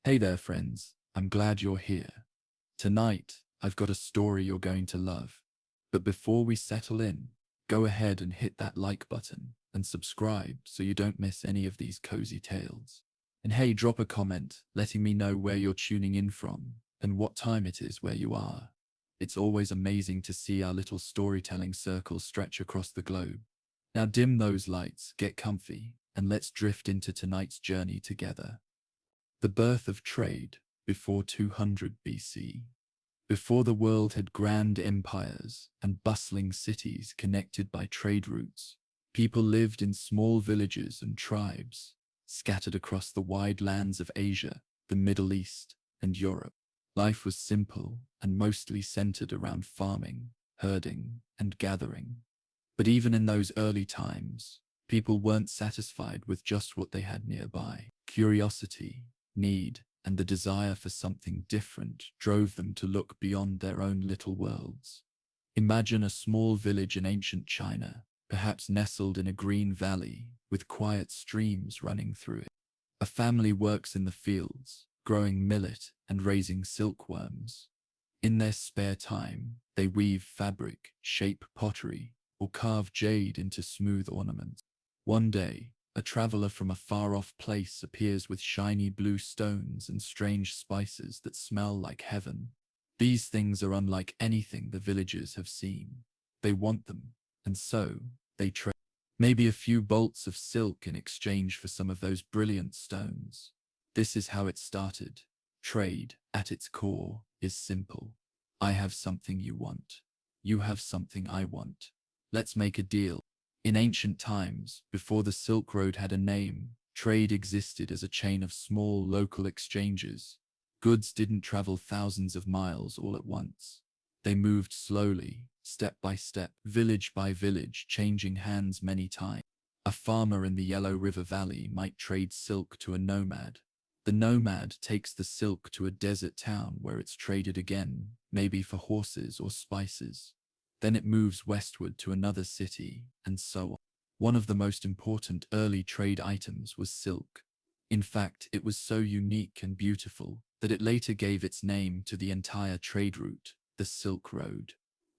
Hey there, friends. I'm glad you're here. Tonight, I've got a story you're going to love. But before we settle in, go ahead and hit that like button and subscribe so you don't miss any of these cozy tales. And hey, drop a comment letting me know where you're tuning in from and what time it is where you are. It's always amazing to see our little storytelling circle stretch across the globe. Now dim those lights, get comfy, and let's drift into tonight's journey together. The birth of trade before 200 BC. Before the world had grand empires and bustling cities connected by trade routes, people lived in small villages and tribes, scattered across the wide lands of Asia, the Middle East, and Europe. Life was simple and mostly centered around farming, herding, and gathering. But even in those early times, people weren't satisfied with just what they had nearby. Curiosity, need, and the desire for something different drove them to look beyond their own little worlds. Imagine a small village in ancient China, perhaps nestled in a green valley with quiet streams running through it. A family works in the fields, growing millet and raising silkworms. In their spare time, they weave fabric, shape pottery, or carve jade into smooth ornaments. One day, a traveler from a far-off place appears with shiny blue stones and strange spices that smell like heaven. These things are unlike anything the villagers have seen. They want them, and so they trade. Maybe a few bolts of silk in exchange for some of those brilliant stones. This is how it started. Trade, at its core, is simple. I have something you want. You have something I want. Let's make a deal. In ancient times, before the Silk Road had a name, trade existed as a chain of small local exchanges. Goods didn't travel thousands of miles all at once. They moved slowly, step by step, village by village, changing hands many times. A farmer in the Yellow River Valley might trade silk to a nomad. The nomad takes the silk to a desert town where it's traded again, maybe for horses or spices. Then it moves westward to another city, and so on. One of the most important early trade items was silk. In fact, it was so unique and beautiful that it later gave its name to the entire trade route, the Silk Road.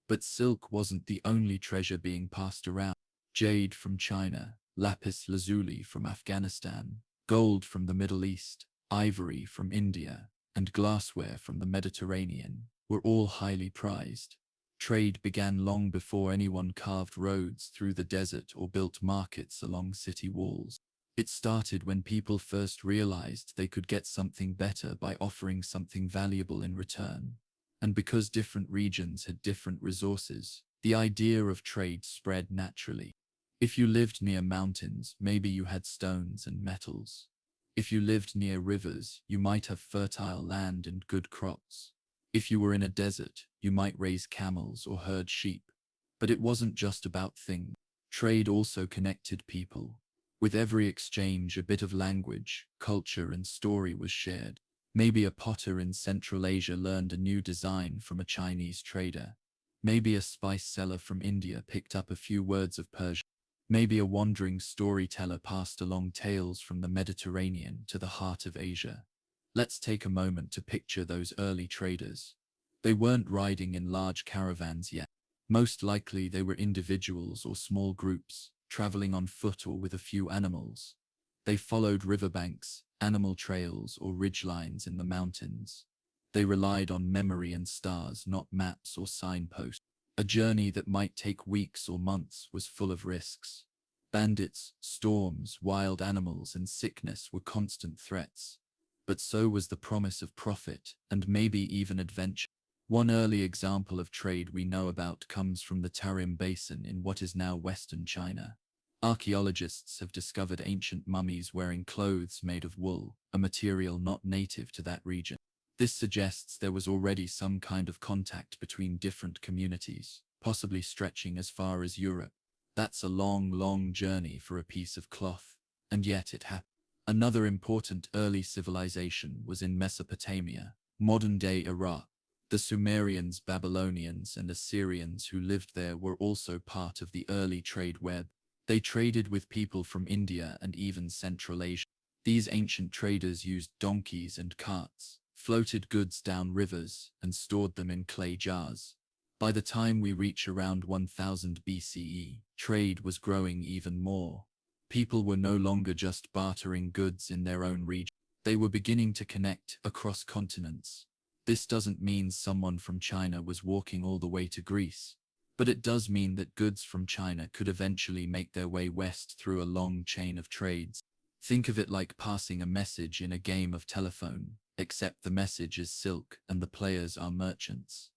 But silk wasn't the only treasure being passed around. Jade from China, lapis lazuli from Afghanistan, gold from the Middle East, ivory from India, and glassware from the Mediterranean were all highly prized. Trade began long before anyone carved roads through the desert or built markets along city walls. It started when people first realized they could get something better by offering something valuable in return. And because different regions had different resources, the idea of trade spread naturally. If you lived near mountains, maybe you had stones and metals. If you lived near rivers, you might have fertile land and good crops. If you were in a desert, you might raise camels or herd sheep. But it wasn't just about things. Trade also connected people. With every exchange, a bit of language, culture, and story was shared. Maybe a potter in Central Asia learned a new design from a Chinese trader. Maybe a spice seller from India picked up a few words of Persian. Maybe a wandering storyteller passed along tales from the Mediterranean to the heart of Asia. Let's take a moment to picture those early traders. They weren't riding in large caravans yet. Most likely they were individuals or small groups, traveling on foot or with a few animals. They followed riverbanks, animal trails, or ridgelines in the mountains. They relied on memory and stars, not maps or signposts. A journey that might take weeks or months was full of risks. Bandits, storms, wild animals, and sickness were constant threats. But so was the promise of profit and maybe even adventure. One early example of trade we know about comes from the Tarim Basin in what is now western China. Archaeologists have discovered ancient mummies wearing clothes made of wool, a material not native to that region. This suggests there was already some kind of contact between different communities, possibly stretching as far as Europe. That's a long, long journey for a piece of cloth, and yet it happened. Another important early civilization was in Mesopotamia, modern-day Iraq. The Sumerians, Babylonians, and Assyrians who lived there were also part of the early trade web. They traded with people from India and even Central Asia. These ancient traders used donkeys and carts, floated goods down rivers, and stored them in clay jars. By the time we reach around 1000 BCE, trade was growing even more. People were no longer just bartering goods in their own region. They were beginning to connect across continents. This doesn't mean someone from China was walking all the way to Greece, but it does mean that goods from China could eventually make their way west through a long chain of trades. Think of it like passing a message in a game of telephone, except the message is silk and the players are merchants.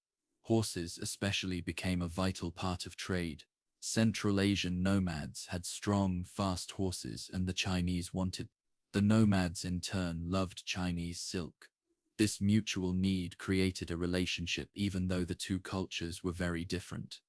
Horses especially became a vital part of trade. Central Asian nomads had strong, fast horses, and the Chinese wanted. The nomads in turn loved Chinese silk. This mutual need created a relationship even though the two cultures were very different.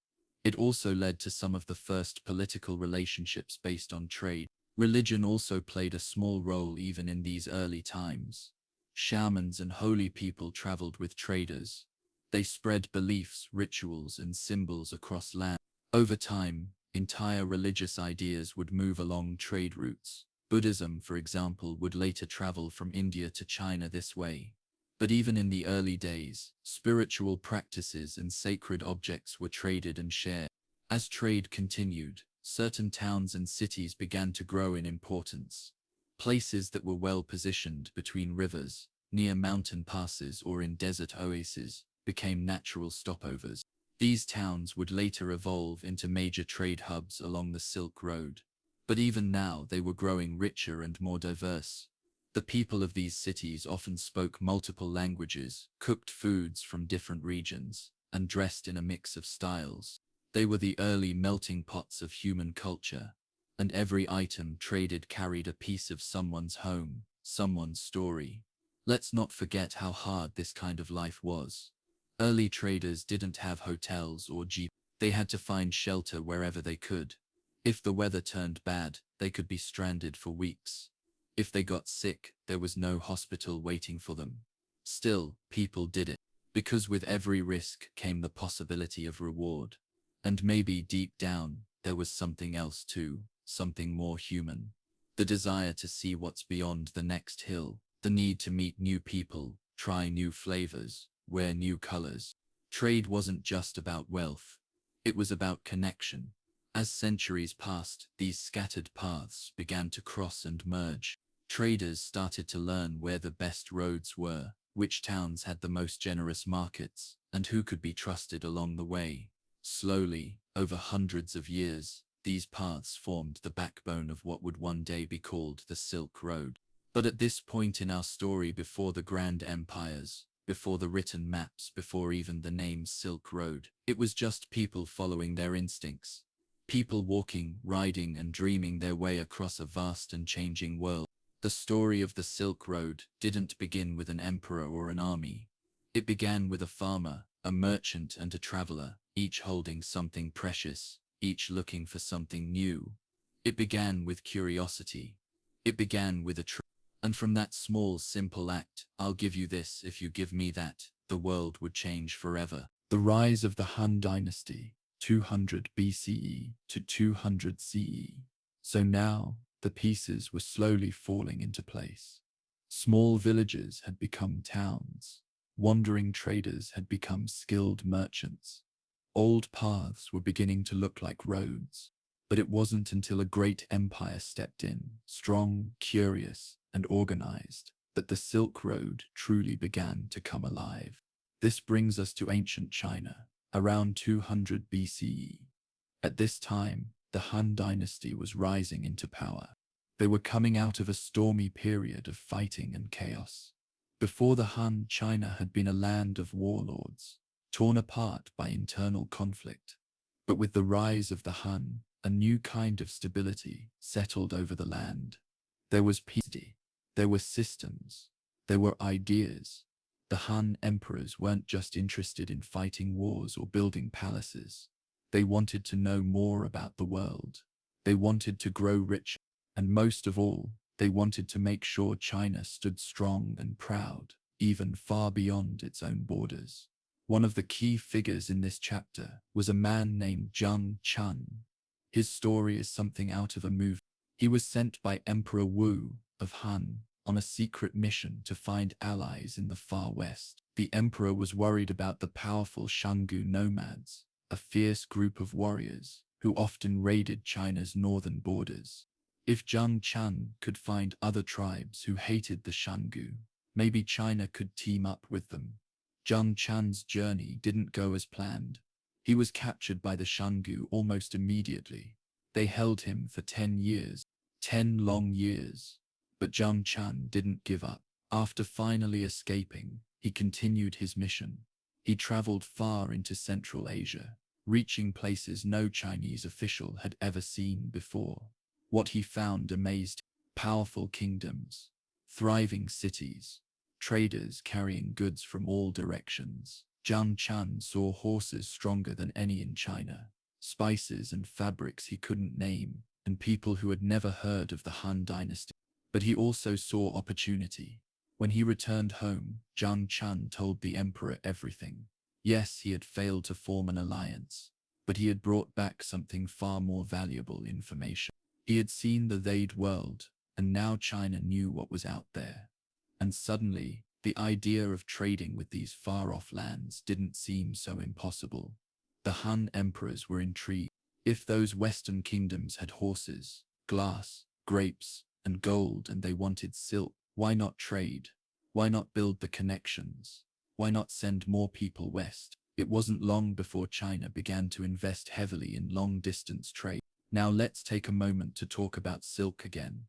It also led to some of the first political relationships based on trade. Religion also played a small role even in these early times. Shamans and holy people traveled with traders. They spread beliefs, rituals, and symbols across land. Over time, entire religious ideas would move along trade routes. Buddhism, for example, would later travel from India to China this way. But even in the early days, spiritual practices and sacred objects were traded and shared. As trade continued, certain towns and cities began to grow in importance. Places that were well positioned between rivers, near mountain passes, or in desert oases became natural stopovers. These towns would later evolve into major trade hubs along the Silk Road. But even now they were growing richer and more diverse. The people of these cities often spoke multiple languages, cooked foods from different regions, and dressed in a mix of styles. They were the early melting pots of human culture, and every item traded carried a piece of someone's home, someone's story. Let's not forget how hard this kind of life was. Early traders didn't have hotels or jeeps. They had to find shelter wherever they could. If the weather turned bad, they could be stranded for weeks. If they got sick, there was no hospital waiting for them. Still, people did it, because with every risk came the possibility of reward. And maybe deep down, there was something else too, something more human. The desire to see what's beyond the next hill, the need to meet new people, try new flavors, wear new colors. Trade wasn't just about wealth. It was about connection. As centuries passed, these scattered paths began to cross and merge. Traders started to learn where the best roads were, which towns had the most generous markets, and who could be trusted along the way. Slowly, over hundreds of years, these paths formed the backbone of what would one day be called the Silk Road. But at this point in our story, before the grand empires, before the written maps, before even the name Silk Road, it was just people following their instincts. People walking, riding, and dreaming their way across a vast and changing world. The story of the Silk Road didn't begin with an emperor or an army. It began with a farmer, a merchant, and a traveler, each holding something precious, each looking for something new. It began with curiosity. It began with a trade. And from that small, simple act, "I'll give you this if you give me that," the world would change forever. The rise of the Han Dynasty, 200 BCE to 200 CE. So now, the pieces were slowly falling into place. Small villages had become towns. Wandering traders had become skilled merchants. Old paths were beginning to look like roads. But it wasn't until a great empire stepped in, strong, curious, and organized, that the Silk Road truly began to come alive. This brings us to ancient China, around 200 BCE. At this time, the Han Dynasty was rising into power. They were coming out of a stormy period of fighting and chaos. Before the Han, China had been a land of warlords, torn apart by internal conflict. But with the rise of the Han, a new kind of stability settled over the land. There was peace, there were systems, there were ideas. The Han emperors weren't just interested in fighting wars or building palaces. They wanted to know more about the world. They wanted to grow rich, and most of all, they wanted to make sure China stood strong and proud, even far beyond its own borders. One of the key figures in this chapter was a man named Zheng Chun. His story is something out of a movie. He was sent by Emperor Wu, of Han on a secret mission to find allies in the far west. The emperor was worried about the powerful Shangu nomads, a fierce group of warriors who often raided China's northern borders. If Zheng Chan could find other tribes who hated the Shangu, maybe China could team up with them. Zheng Chan's journey didn't go as planned. He was captured by the Shangu almost immediately. They held him for 10 years, 10 long years. But Zheng Chan didn't give up. After finally escaping, he continued his mission. He traveled far into Central Asia, reaching places no Chinese official had ever seen before. What he found amazed him: powerful kingdoms, thriving cities, traders carrying goods from all directions. Zheng Chan saw horses stronger than any in China, spices and fabrics he couldn't name, and people who had never heard of the Han dynasty. But he also saw opportunity. When he returned home, Zheng Chan told the emperor everything. Yes, he had failed to form an alliance, but he had brought back something far more valuable: information. He had seen the Third World, and now China knew what was out there. And suddenly, the idea of trading with these far-off lands didn't seem so impossible. The Han emperors were intrigued. If those Western kingdoms had horses, glass, grapes, and gold, and they wanted silk, why not trade? Why not build the connections? Why not send more people west? It wasn't long before China began to invest heavily in long-distance trade. Now let's take a moment to talk about silk again.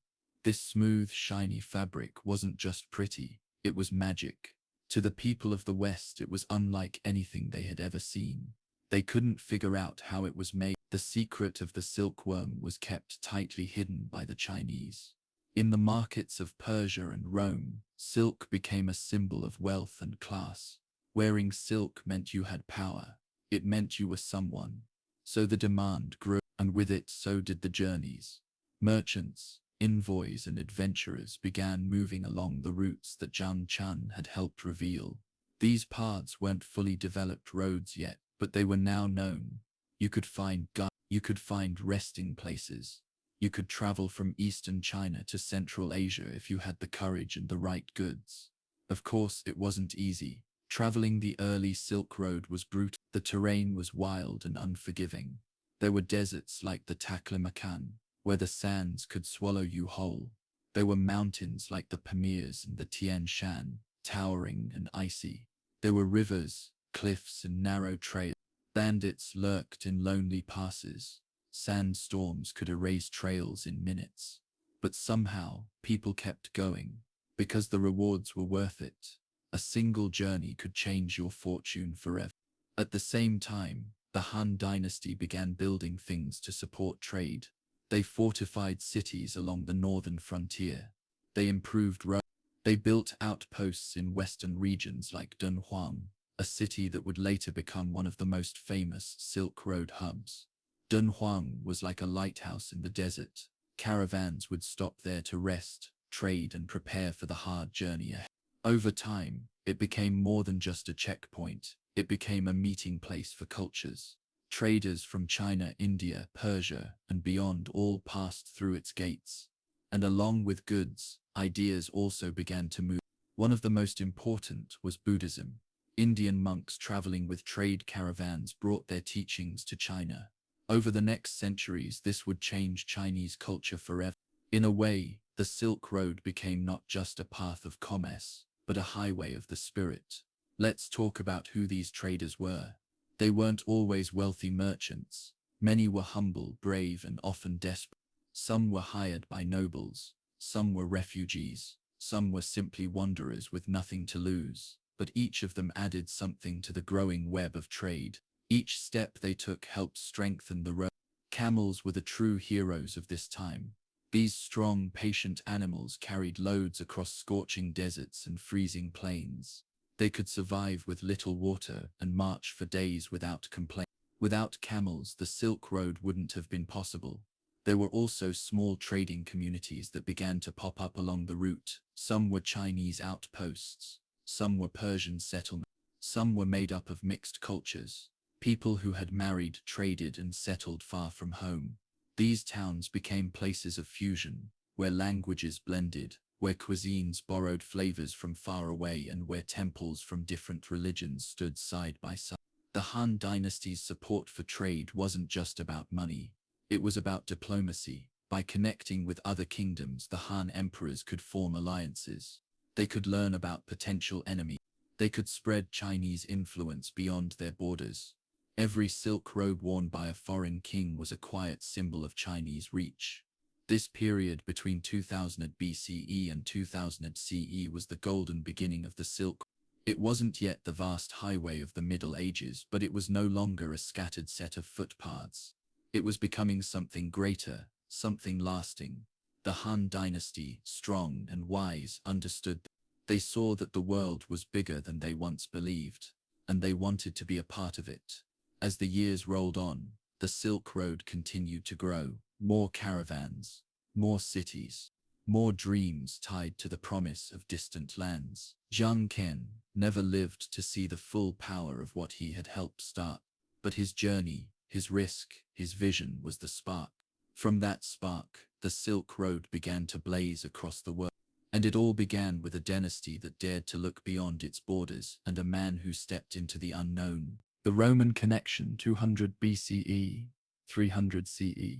This smooth, shiny fabric wasn't just pretty, it was magic. To the people of the West, it was unlike anything they had ever seen. They couldn't figure out how it was made. The secret of the silkworm was kept tightly hidden by the Chinese. In the markets of Persia and Rome, silk became a symbol of wealth and class. Wearing silk meant you had power. It meant you were someone. So the demand grew, and with it so did the journeys. Merchants, envoys, and adventurers began moving along the routes that Zheng Chan had helped reveal. These paths weren't fully developed roads yet, but they were now known. You could find guides, you could find resting places. You could travel from eastern China to Central Asia if you had the courage and the right goods. Of course, it wasn't easy. Traveling the early Silk Road was brutal. The terrain was wild and unforgiving. There were deserts like the Taklamakan, where the sands could swallow you whole. There were mountains like the Pamirs and the Tian Shan, towering and icy. There were rivers, cliffs, and narrow trails. Bandits lurked in lonely passes. Sandstorms could erase trails in minutes. But somehow, people kept going, because the rewards were worth it. A single journey could change your fortune forever. At the same time, the Han dynasty began building things to support trade. They fortified cities along the northern frontier. They improved roads. They built outposts in western regions like Dunhuang, a city that would later become one of the most famous Silk Road hubs. Dunhuang was like a lighthouse in the desert. Caravans would stop there to rest, trade, and prepare for the hard journey ahead. Over time, it became more than just a checkpoint. It became a meeting place for cultures. Traders from China, India, Persia, and beyond all passed through its gates. And along with goods, ideas also began to move. One of the most important was Buddhism. Indian monks traveling with trade caravans brought their teachings to China. Over the next centuries, this would change Chinese culture forever. In a way, the Silk Road became not just a path of commerce, but a highway of the spirit. Let's talk about who these traders were. They weren't always wealthy merchants. Many were humble, brave, and often desperate. Some were hired by nobles. Some were refugees. Some were simply wanderers with nothing to lose. But each of them added something to the growing web of trade. Each step they took helped strengthen the road. Camels were the true heroes of this time. These strong, patient animals carried loads across scorching deserts and freezing plains. They could survive with little water and march for days without complaint. Without camels, the Silk Road wouldn't have been possible. There were also small trading communities that began to pop up along the route. Some were Chinese outposts. Some were Persian settlements. Some were made up of mixed cultures. People who had married, traded, and settled far from home. These towns became places of fusion, where languages blended, where cuisines borrowed flavors from far away, and where temples from different religions stood side by side. The Han dynasty's support for trade wasn't just about money, it was about diplomacy. By connecting with other kingdoms, the Han emperors could form alliances. They could learn about potential enemies. They could spread Chinese influence beyond their borders. Every silk robe worn by a foreign king was a quiet symbol of Chinese reach. This period between 2000 BCE and 2000 CE was the golden beginning of the Silk. It wasn't yet the vast highway of the Middle Ages, but it was no longer a scattered set of footpaths. It was becoming something greater, something lasting. The Han dynasty, strong and wise, understood. They saw that the world was bigger than they once believed, and they wanted to be a part of it. As the years rolled on, the Silk Road continued to grow. More caravans, more cities, more dreams tied to the promise of distant lands. Jiang Ken never lived to see the full power of what he had helped start, but his journey, his risk, his vision was the spark. From that spark, the Silk Road began to blaze across the world. And it all began with a dynasty that dared to look beyond its borders, and a man who stepped into the unknown. The Roman connection, 200 BCE, 300 CE.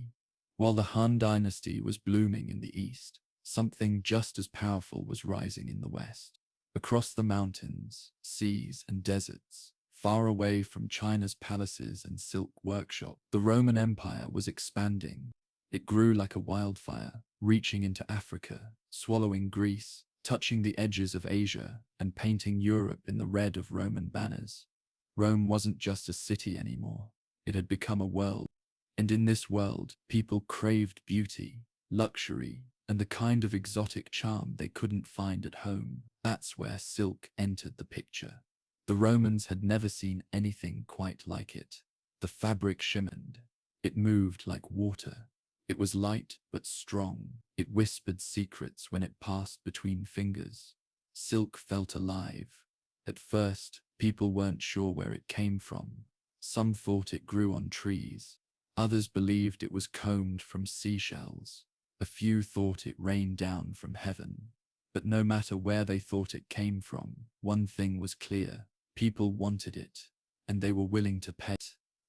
While the Han dynasty was blooming in the east, something just as powerful was rising in the west. Across the mountains, seas, and deserts, far away from China's palaces and silk workshops, the Roman Empire was expanding. It grew like a wildfire, reaching into Africa, swallowing Greece, touching the edges of Asia, and painting Europe in the red of Roman banners. Rome wasn't just a city anymore. It had become a world. And in this world, people craved beauty, luxury, and the kind of exotic charm they couldn't find at home. That's where silk entered the picture. The Romans had never seen anything quite like it. The fabric shimmered. It moved like water. It was light but strong. It whispered secrets when it passed between fingers. Silk felt alive. At first, people weren't sure where it came from. Some thought it grew on trees. Others believed it was combed from seashells. A few thought it rained down from heaven. But no matter where they thought it came from, one thing was clear. People wanted it, and they were willing to pay.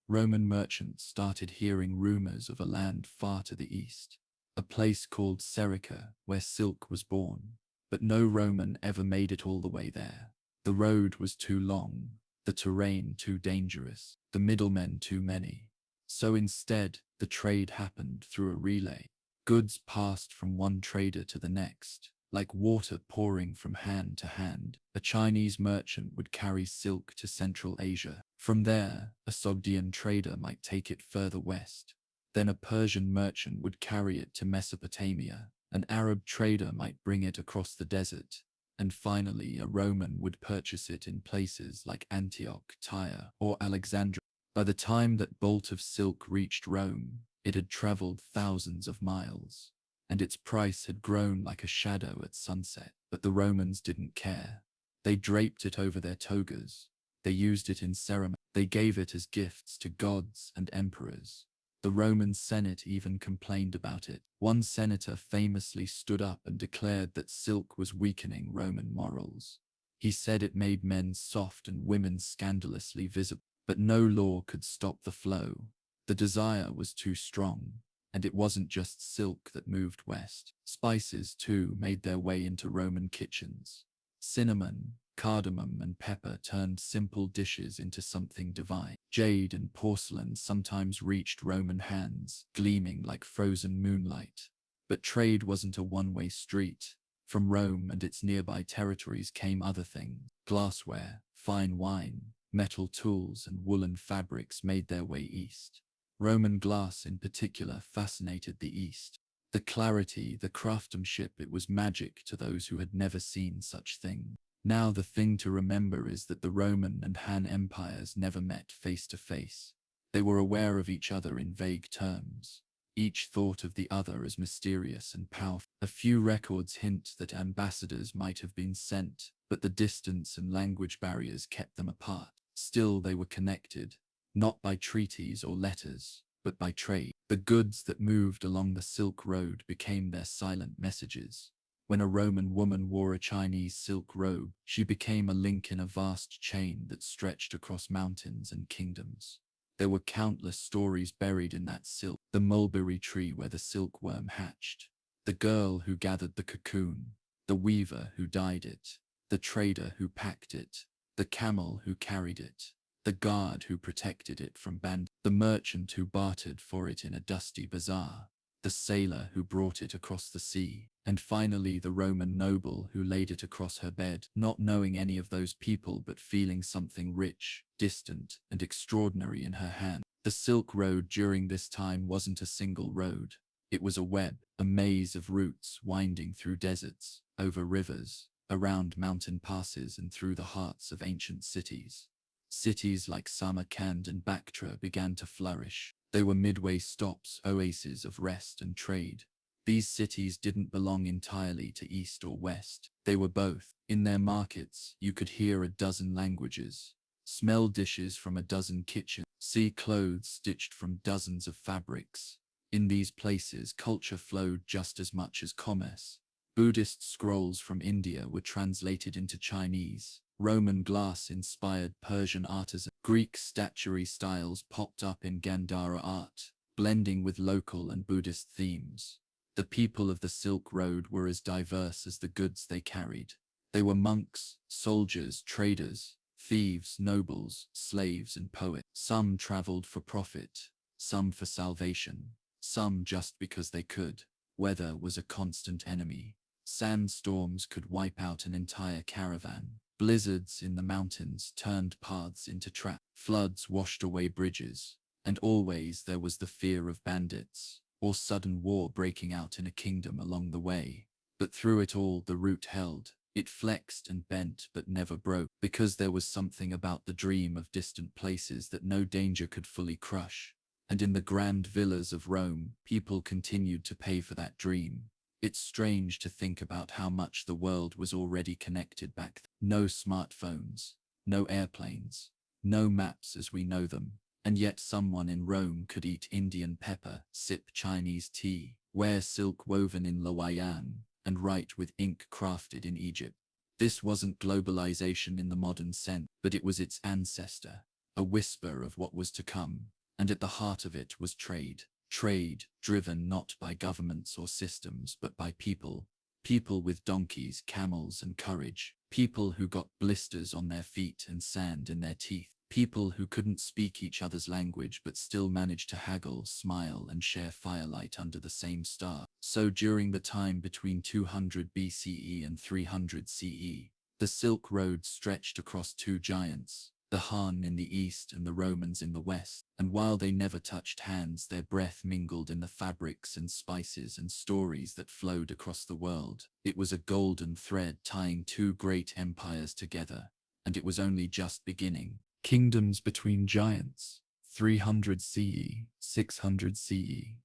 Roman merchants started hearing rumors of a land far to the east, a place called Serica, where silk was born. But no Roman ever made it all the way there. The road was too long, the terrain too dangerous, the middlemen too many. So instead, the trade happened through a relay. Goods passed from one trader to the next, like water pouring from hand to hand. A Chinese merchant would carry silk to Central Asia. From there, a Sogdian trader might take it further west. Then a Persian merchant would carry it to Mesopotamia. An Arab trader might bring it across the desert. And finally, a Roman would purchase it in places like Antioch, Tyre, or Alexandria. By the time that bolt of silk reached Rome, it had traveled thousands of miles, and its price had grown like a shadow at sunset. But the Romans didn't care. They draped it over their togas. They used it in ceremony. They gave it as gifts to gods and emperors. The Roman Senate even complained about it. One senator famously stood up and declared that silk was weakening Roman morals. He said it made men soft and women scandalously visible. But no law could stop the flow. The desire was too strong, and it wasn't just silk that moved west. Spices, too, made their way into Roman kitchens. Cinnamon, cardamom, and pepper turned simple dishes into something divine. Jade and porcelain sometimes reached Roman hands, gleaming like frozen moonlight. But trade wasn't a one-way street. From Rome and its nearby territories came other things. Glassware, fine wine, metal tools, and woolen fabrics made their way east. Roman glass in particular fascinated the East. The clarity, the craftsmanship, it was magic to those who had never seen such thing. Now the thing to remember is that the Roman and Han empires never met face to face. They were aware of each other in vague terms. Each thought of the other as mysterious and powerful. A few records hint that ambassadors might have been sent, but the distance and language barriers kept them apart. Still, they were connected, not by treaties or letters, but by trade. The goods that moved along the Silk Road became their silent messages. When a Roman woman wore a Chinese silk robe, she became a link in a vast chain that stretched across mountains and kingdoms. There were countless stories buried in that silk: the mulberry tree where the silkworm hatched, the girl who gathered the cocoon, the weaver who dyed it, the trader who packed it, the camel who carried it, the guard who protected it from bandits, the merchant who bartered for it in a dusty bazaar, the sailor who brought it across the sea, and finally the Roman noble who laid it across her bed, not knowing any of those people but feeling something rich, distant, and extraordinary in her hand. The Silk Road during this time wasn't a single road. It was a web, a maze of routes winding through deserts, over rivers, around mountain passes, and through the hearts of ancient cities. Cities like Samarkand and Bactria began to flourish. They were midway stops, oases of rest and trade. These cities didn't belong entirely to East or West. They were both. In their markets, you could hear a dozen languages, smell dishes from a dozen kitchens, see clothes stitched from dozens of fabrics. In these places, culture flowed just as much as commerce. Buddhist scrolls from India were translated into Chinese. Roman glass-inspired Persian artisan, Greek statuary styles popped up in Gandhara art, blending with local and Buddhist themes. The people of the Silk Road were as diverse as the goods they carried. They were monks, soldiers, traders, thieves, nobles, slaves, and poets. Some traveled for profit, some for salvation, some just because they could. Weather was a constant enemy. Sandstorms could wipe out an entire caravan. Blizzards in the mountains turned paths into traps. Floods washed away bridges. And always there was the fear of bandits, or sudden war breaking out in a kingdom along the way. But through it all, the route held. It flexed and bent but never broke, because there was something about the dream of distant places that no danger could fully crush. And in the grand villas of Rome, people continued to pay for that dream. It's strange to think about how much the world was already connected back then. No smartphones, no airplanes, no maps as we know them, and yet someone in Rome could eat Indian pepper, sip Chinese tea, wear silk woven in Luoyang, and write with ink crafted in Egypt. This wasn't globalization in the modern sense, but it was its ancestor, a whisper of what was to come, and at the heart of it was trade. Trade, driven not by governments or systems but by people. People with donkeys, camels, and courage. People who got blisters on their feet and sand in their teeth. People who couldn't speak each other's language but still managed to haggle, smile, and share firelight under the same star. So during the time between 200 BCE and 300 CE, the Silk Road stretched across two giants, the Han in the east and the Romans in the west, and while they never touched hands, their breath mingled in the fabrics and spices and stories that flowed across the world. It was a golden thread tying two great empires together, and it was only just beginning. Kingdoms between giants, 300 CE, 600 CE.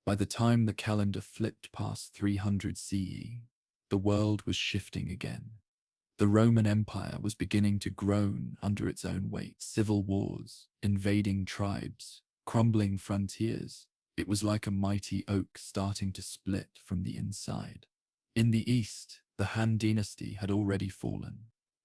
By the time the calendar flipped past 300 CE, the world was shifting again. The Roman Empire was beginning to groan under its own weight. Civil wars, invading tribes, crumbling frontiers. It was like a mighty oak starting to split from the inside. In the east, the Han dynasty had already fallen.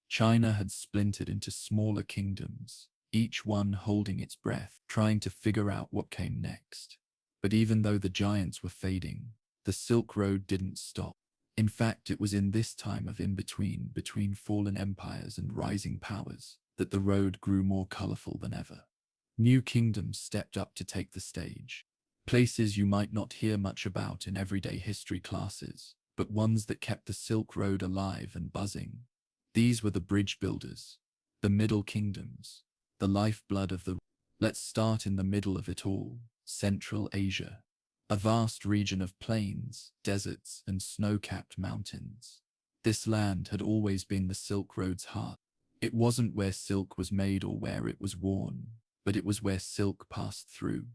China had splintered into smaller kingdoms, each one holding its breath, trying to figure out what came next. But even though the giants were fading, the Silk Road didn't stop. In fact, it was in this time of in-between, between fallen empires and rising powers, that the road grew more colorful than ever. New kingdoms stepped up to take the stage. Places you might not hear much about in everyday history classes, but ones that kept the Silk Road alive and buzzing. These were the bridge builders, the Middle Kingdoms, the lifeblood of the... Let's start in the middle of it all, Central Asia. A vast region of plains, deserts, and snow-capped mountains. This land had always been the Silk Road's heart. It wasn't where silk was made or where it was worn, but it was where silk passed through.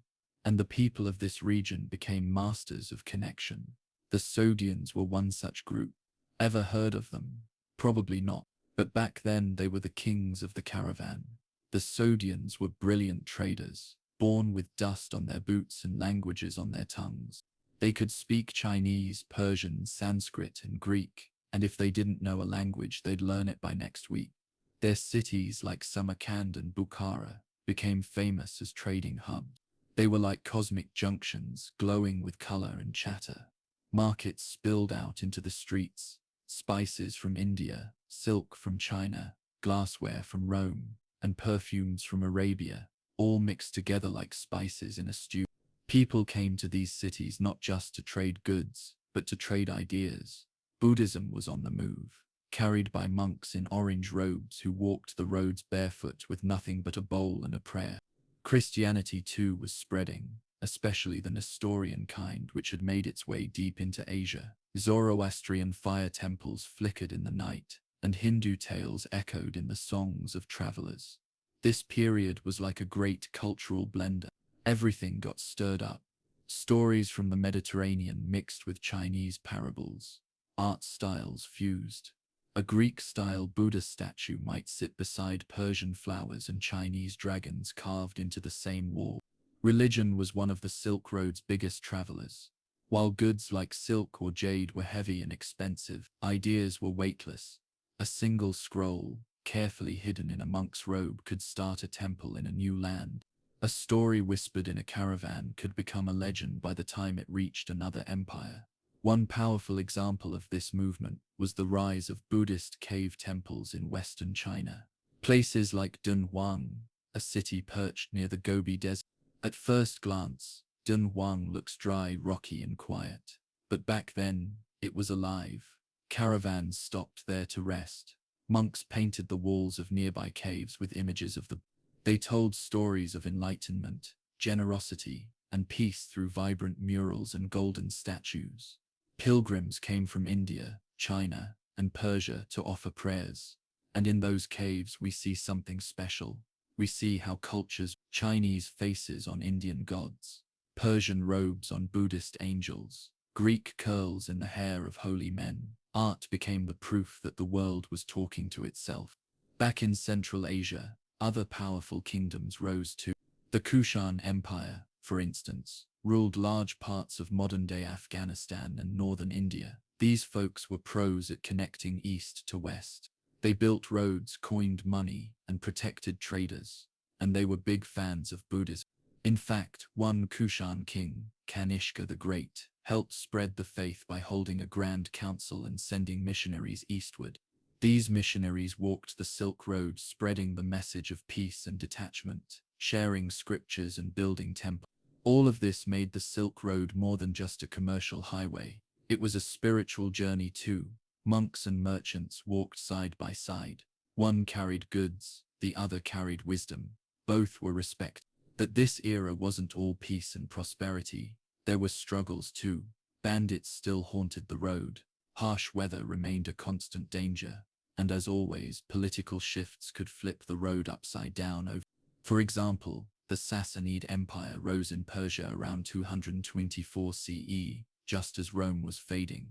And the people of this region became masters of connection. The Sogdians were one such group. Ever heard of them? Probably not. But back then they were the kings of the caravan. The Sogdians were brilliant traders. born with dust on their boots and languages on their tongues. They could speak Chinese, Persian, Sanskrit, and Greek, and if they didn't know a language, they'd learn it by next week. Their cities, like Samarkand and Bukhara, became famous as trading hubs. They were like cosmic junctions, glowing with color and chatter. Markets spilled out into the streets, spices from India, silk from China, glassware from Rome, and perfumes from Arabia, all mixed together like spices in a stew. People came to these cities not just to trade goods, but to trade ideas. Buddhism was on the move, carried by monks in orange robes who walked the roads barefoot with nothing but a bowl and a prayer. Christianity too was spreading, especially the Nestorian kind which had made its way deep into Asia. Zoroastrian fire temples flickered in the night, and Hindu tales echoed in the songs of travelers. This period was like a great cultural blender. Everything got stirred up. Stories from the Mediterranean mixed with Chinese parables. Art styles fused. A Greek-style Buddha statue might sit beside Persian flowers and Chinese dragons carved into the same wall. Religion was one of the Silk Road's biggest travelers. While goods like silk or jade were heavy and expensive, ideas were weightless. A single scroll, carefully hidden in a monk's robe, could start a temple in a new land. A story whispered in a caravan could become a legend by the time it reached another empire. One powerful example of this movement was the rise of Buddhist cave temples in western China. Places like Dunhuang, a city perched near the Gobi Desert. At first glance, Dunhuang looks dry, rocky, and quiet. But back then, it was alive. Caravans stopped there to rest. Monks painted the walls of nearby caves with images of the. They told stories of enlightenment, generosity, and peace through vibrant murals and golden statues. Pilgrims came from India, China, and Persia to offer prayers. And in those caves we see something special. We see how cultures, Chinese faces on Indian gods, Persian robes on Buddhist angels, Greek curls in the hair of holy men. Art became the proof that the world was talking to itself. Back in Central Asia, other powerful kingdoms rose too. The Kushan Empire, for instance, ruled large parts of modern-day Afghanistan and northern India. These folks were pros at connecting east to west. They built roads, coined money, and protected traders. And they were big fans of Buddhism. In fact, one Kushan king, Kanishka the Great, helped spread the faith by holding a grand council and sending missionaries eastward. These missionaries walked the Silk Road, spreading the message of peace and detachment, sharing scriptures and building temples. All of this made the Silk Road more than just a commercial highway. It was a spiritual journey too. Monks and merchants walked side by side. One carried goods, the other carried wisdom. Both were respected. But this era wasn't all peace and prosperity. There were struggles too. Bandits still haunted the road. Harsh weather remained a constant danger. And as always, political shifts could flip the road upside down. For example, the Sassanid Empire rose in Persia around 224 CE, just as Rome was fading.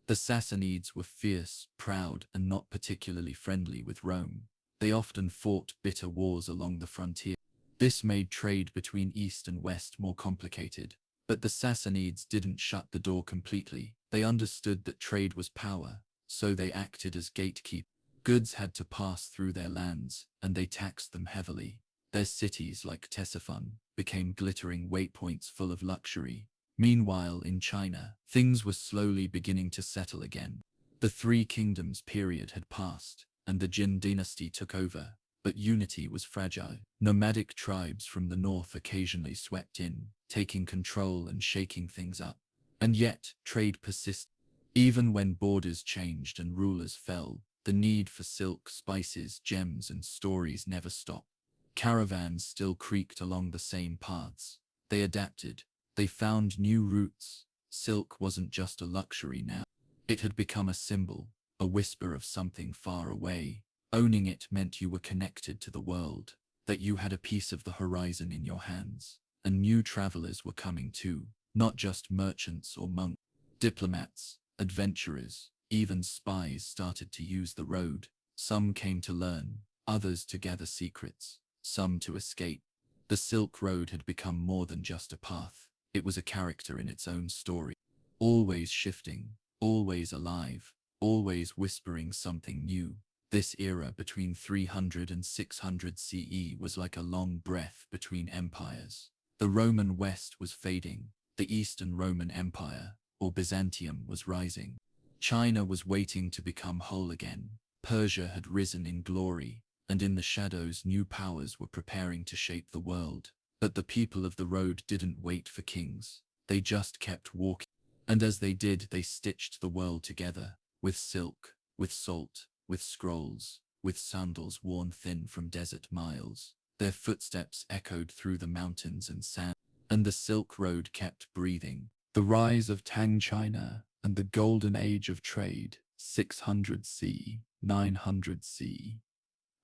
The Sassanids were fierce, proud, and not particularly friendly with Rome. They often fought bitter wars along the frontier. This made trade between East and West more complicated. But the Sassanids didn't shut the door completely. They understood that trade was power, so they acted as gatekeepers. Goods had to pass through their lands, and they taxed them heavily. Their cities, like Ctesiphon, became glittering waypoints full of luxury. Meanwhile, in China, things were slowly beginning to settle again. The Three Kingdoms period had passed, and the Jin dynasty took over, but unity was fragile. Nomadic tribes from the north occasionally swept in, taking control and shaking things up. And yet, trade persisted. Even when borders changed and rulers fell, the need for silk, spices, gems, and stories never stopped. Caravans still creaked along the same paths. They adapted. They found new routes. Silk wasn't just a luxury now. It had become a symbol, a whisper of something far away. Owning it meant you were connected to the world, that you had a piece of the horizon in your hands. And new travelers were coming too, not just merchants or monks. Diplomats, adventurers, even spies started to use the road. Some came to learn, others to gather secrets, some to escape. The Silk Road had become more than just a path. It was a character in its own story, always shifting, always alive, always whispering something new. This era between 300 and 600 CE was like a long breath between empires. The Roman West was fading, the Eastern Roman Empire, or Byzantium, was rising. China was waiting to become whole again. Persia had risen in glory, and in the shadows new powers were preparing to shape the world. But the people of the road didn't wait for kings. They just kept walking. And as they did, they stitched the world together, with silk, with salt, with scrolls, with sandals worn thin from desert miles. Their footsteps echoed through the mountains and sand, and the Silk Road kept breathing. The rise of Tang China and the golden age of trade, 600 C, 900 C.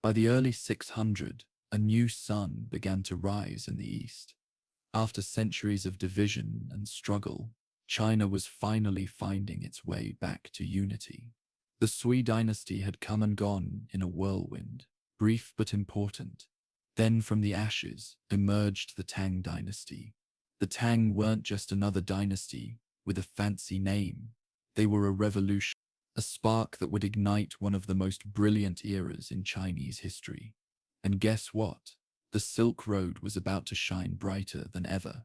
By the early 600, a new sun began to rise in the east. After centuries of division and struggle, China was finally finding its way back to unity. The Sui dynasty had come and gone in a whirlwind, brief but important. Then from the ashes emerged the Tang dynasty. The Tang weren't just another dynasty with a fancy name. They were a revolution, a spark that would ignite one of the most brilliant eras in Chinese history. And guess what? The Silk Road was about to shine brighter than ever.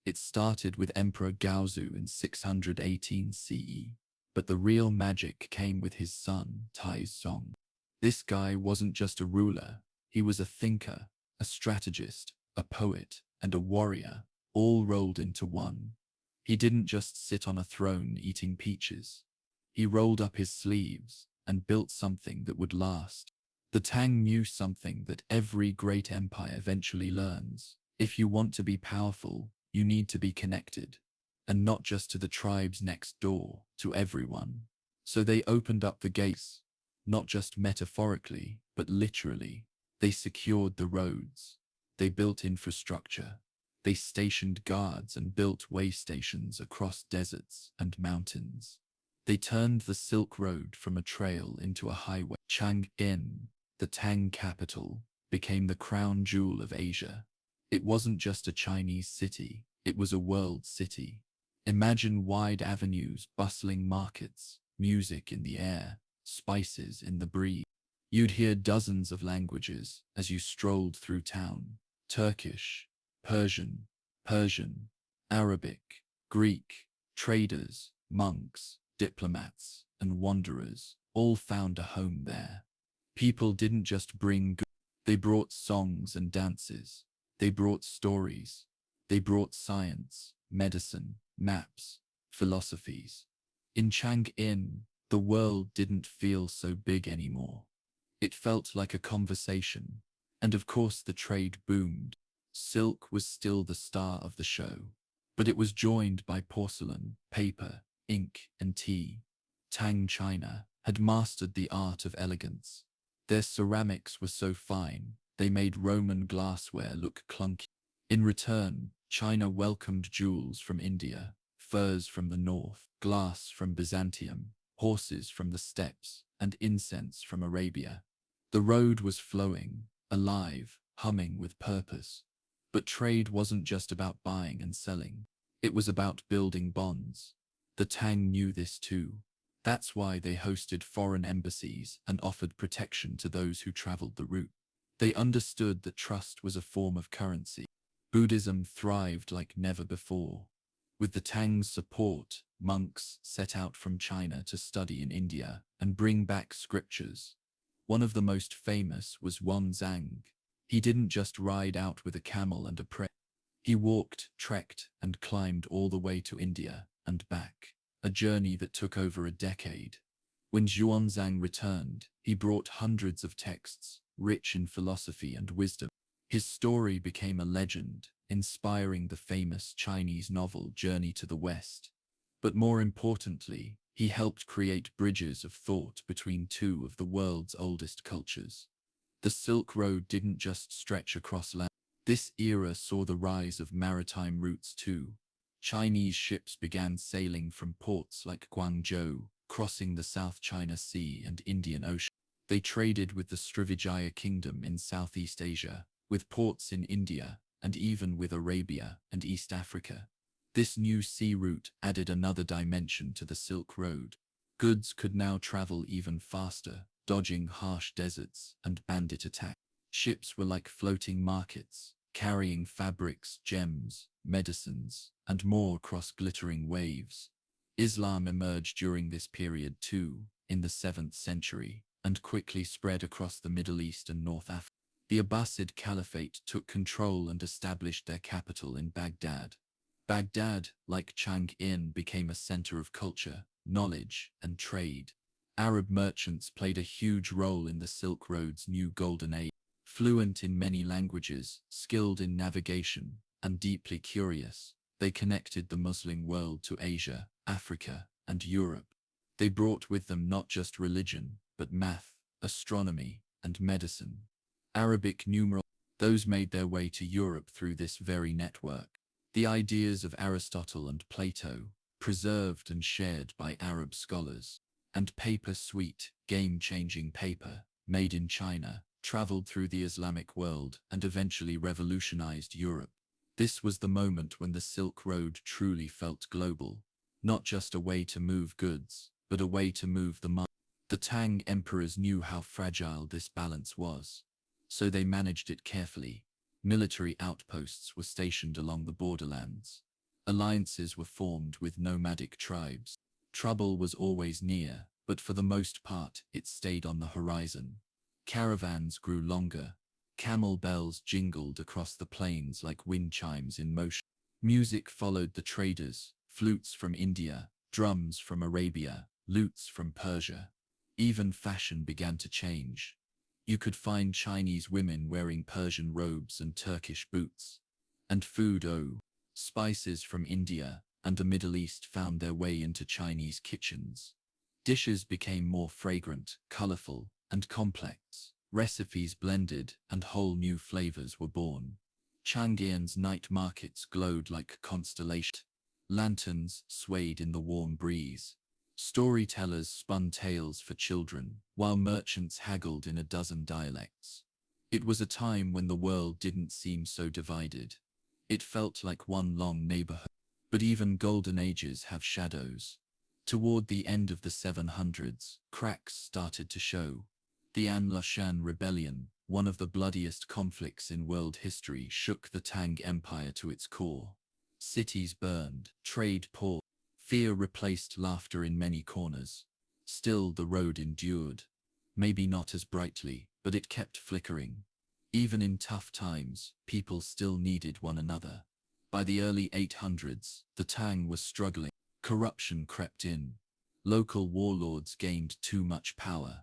It started with Emperor Gaozu in 618 CE, but the real magic came with his son, Taizong. This guy wasn't just a ruler, he was a thinker, a strategist, a poet, and a warrior, all rolled into one. He didn't just sit on a throne eating peaches. He rolled up his sleeves and built something that would last. The Tang knew something that every great empire eventually learns. If you want to be powerful, you need to be connected. And not just to the tribes next door, to everyone. So they opened up the gates, not just metaphorically, but literally. They secured the roads. They built infrastructure. They stationed guards and built way stations across deserts and mountains. They turned the Silk Road from a trail into a highway. Chang'an, the Tang capital, became the crown jewel of Asia. It wasn't just a Chinese city, it was a world city. Imagine wide avenues, bustling markets, music in the air, spices in the breeze. You'd hear dozens of languages as you strolled through town. Turkish, Persian, Arabic, Greek, traders, monks, diplomats, and wanderers all found a home there. People didn't just bring goods, they brought songs and dances. They brought stories. They brought science, medicine, maps, philosophies. In Chang'an, the world didn't feel so big anymore. It felt like a conversation. And of course the trade boomed. Silk was still the star of the show. But it was joined by porcelain, paper, ink, and tea. Tang China had mastered the art of elegance. Their ceramics were so fine, they made Roman glassware look clunky. In return, China welcomed jewels from India, furs from the north, glass from Byzantium, horses from the steppes, and incense from Arabia. The road was flowing, alive, humming with purpose. But trade wasn't just about buying and selling. It was about building bonds. The Tang knew this too. That's why they hosted foreign embassies and offered protection to those who traveled the route. They understood that trust was a form of currency. Buddhism thrived like never before. With the Tang's support, monks set out from China to study in India and bring back scriptures. One of the most famous was Zhang. He didn't just ride out with a camel and a prayer. He walked, trekked, and climbed all the way to India and back, a journey that took over a decade. When Xuanzang returned, he brought hundreds of texts, rich in philosophy and wisdom. His story became a legend, inspiring the famous Chinese novel Journey to the West. But more importantly, he helped create bridges of thought between two of the world's oldest cultures. The Silk Road didn't just stretch across land. This era saw the rise of maritime routes too. Chinese ships began sailing from ports like Guangzhou, crossing the South China Sea and Indian Ocean. They traded with the Srivijaya Kingdom in Southeast Asia, with ports in India, and even with Arabia and East Africa. This new sea route added another dimension to the Silk Road. Goods could now travel even faster, dodging harsh deserts and bandit attacks. Ships were like floating markets, carrying fabrics, gems, medicines, and more across glittering waves. Islam emerged during this period too, in the 7th century, and quickly spread across the Middle East and North Africa. The Abbasid Caliphate took control and established their capital in Baghdad. Baghdad, like Chang'an, became a center of culture, knowledge, and trade. Arab merchants played a huge role in the Silk Road's new golden age. Fluent in many languages, skilled in navigation, and deeply curious, they connected the Muslim world to Asia, Africa, and Europe. They brought with them not just religion, but math, astronomy, and medicine. Arabic numerals, those made their way to Europe through this very network. The ideas of Aristotle and Plato, preserved and shared by Arab scholars, and paper sweet, game-changing paper, made in China, traveled through the Islamic world and eventually revolutionized Europe. This was the moment when the Silk Road truly felt global, not just a way to move goods, but a way to move the mind. The Tang emperors knew how fragile this balance was, so they managed it carefully. Military outposts were stationed along the borderlands. Alliances were formed with nomadic tribes. Trouble was always near, but for the most part it stayed on the horizon. Caravans grew longer. Camel bells jingled across the plains like wind chimes in motion. Music followed the traders, flutes from India, drums from Arabia, lutes from Persia. Even fashion began to change. You could find Chinese women wearing Persian robes and Turkish boots. And food, spices from India and the Middle East found their way into Chinese kitchens. Dishes became more fragrant, colorful, and complex. Recipes blended and whole new flavors were born. Chang'an's night markets glowed like constellations. Lanterns swayed in the warm breeze. Storytellers spun tales for children, while merchants haggled in a dozen dialects. It was a time when the world didn't seem so divided. It felt like one long neighborhood. But even golden ages have shadows. Toward the end of the 700s, cracks started to show. The An Lushan Rebellion, one of the bloodiest conflicts in world history, shook the Tang Empire to its core. Cities burned, trade paused. Fear replaced laughter in many corners. Still, the road endured. Maybe not as brightly, but it kept flickering. Even in tough times, people still needed one another. By the early 800s, the Tang was struggling. Corruption crept in. Local warlords gained too much power.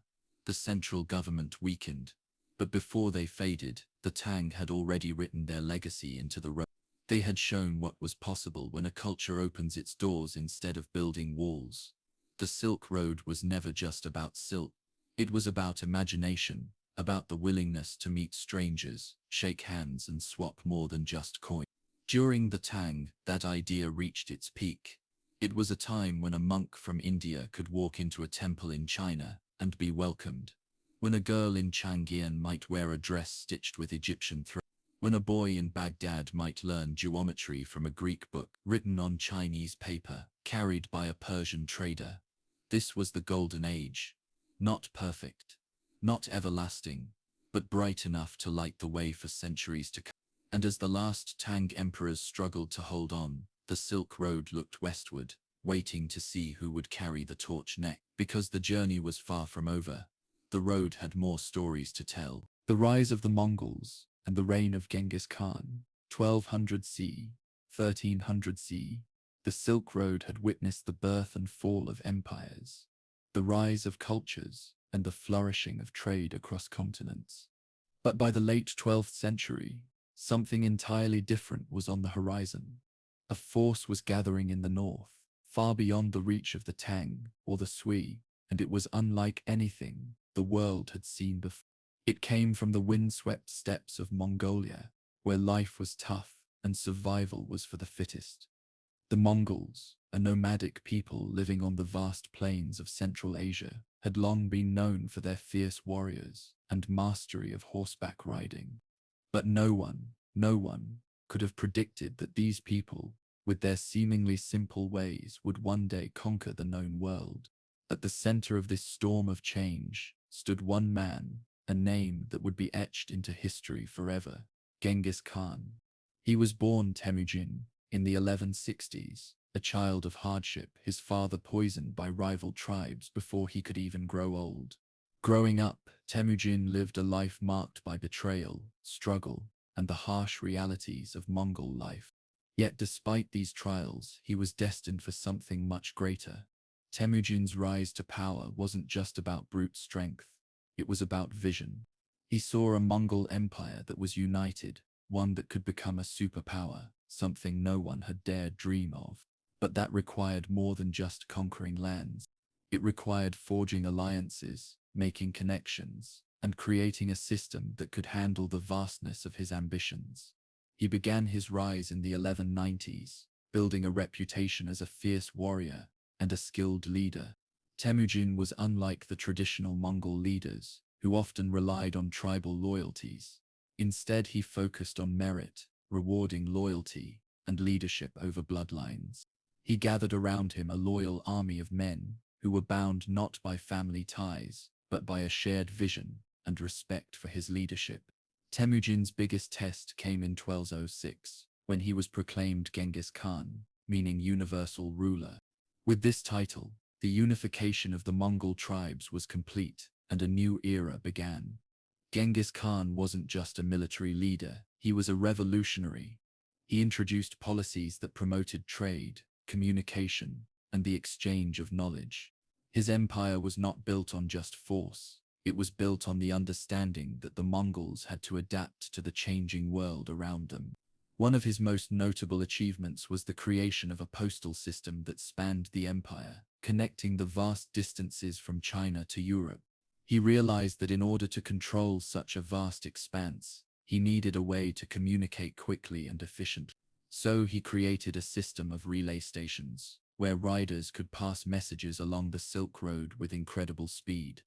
The central government weakened. But before they faded, the Tang had already written their legacy into the road. They had shown what was possible when a culture opens its doors instead of building walls. The Silk Road was never just about silk. It was about imagination, about the willingness to meet strangers, shake hands and swap more than just coin. During the Tang, that idea reached its peak. It was a time when a monk from India could walk into a temple in China and be welcomed. When a girl in Chang'an might wear a dress stitched with Egyptian thread. When a boy in Baghdad might learn geometry from a Greek book written on Chinese paper, carried by a Persian trader. This was the golden age. Not perfect, not everlasting, but bright enough to light the way for centuries to come. And as the last Tang emperors struggled to hold on, the Silk Road looked westward, waiting to see who would carry the torch next. Because the journey was far from over, the road had more stories to tell. The rise of the Mongols and the reign of Genghis Khan, 1200 C, 1300 C. The Silk Road had witnessed the birth and fall of empires, the rise of cultures, and the flourishing of trade across continents. But by the late 12th century, something entirely different was on the horizon. A force was gathering in the north, far beyond the reach of the Tang or the Sui, and it was unlike anything the world had seen before. It came from the windswept steppes of Mongolia, where life was tough and survival was for the fittest. The Mongols, a nomadic people living on the vast plains of Central Asia, had long been known for their fierce warriors and mastery of horseback riding. But no one could have predicted that these people, with their seemingly simple ways, would one day conquer the known world. At the center of this storm of change stood one man, a name that would be etched into history forever: Genghis Khan. He was born Temujin in the 1160s, a child of hardship, his father poisoned by rival tribes before he could even grow old. Growing up, Temujin lived a life marked by betrayal, struggle, and the harsh realities of Mongol life. Yet despite these trials, he was destined for something much greater. Temujin's rise to power wasn't just about brute strength, it was about vision. He saw a Mongol empire that was united, one that could become a superpower, something no one had dared dream of. But that required more than just conquering lands. It required forging alliances, making connections, and creating a system that could handle the vastness of his ambitions. He began his rise in the 1190s, building a reputation as a fierce warrior and a skilled leader. Temujin was unlike the traditional Mongol leaders, who often relied on tribal loyalties. Instead, he focused on merit, rewarding loyalty and leadership over bloodlines. He gathered around him a loyal army of men who were bound not by family ties, but by a shared vision and respect for his leadership. Temujin's biggest test came in 1206, when he was proclaimed Genghis Khan, meaning universal ruler. With this title, the unification of the Mongol tribes was complete, and a new era began. Genghis Khan wasn't just a military leader, he was a revolutionary. He introduced policies that promoted trade, communication, and the exchange of knowledge. His empire was not built on just force, it was built on the understanding that the Mongols had to adapt to the changing world around them. One of his most notable achievements was the creation of a postal system that spanned the empire, connecting the vast distances from China to Europe. He realized that in order to control such a vast expanse, he needed a way to communicate quickly and efficiently. So he created a system of relay stations, where riders could pass messages along the Silk Road with incredible speed.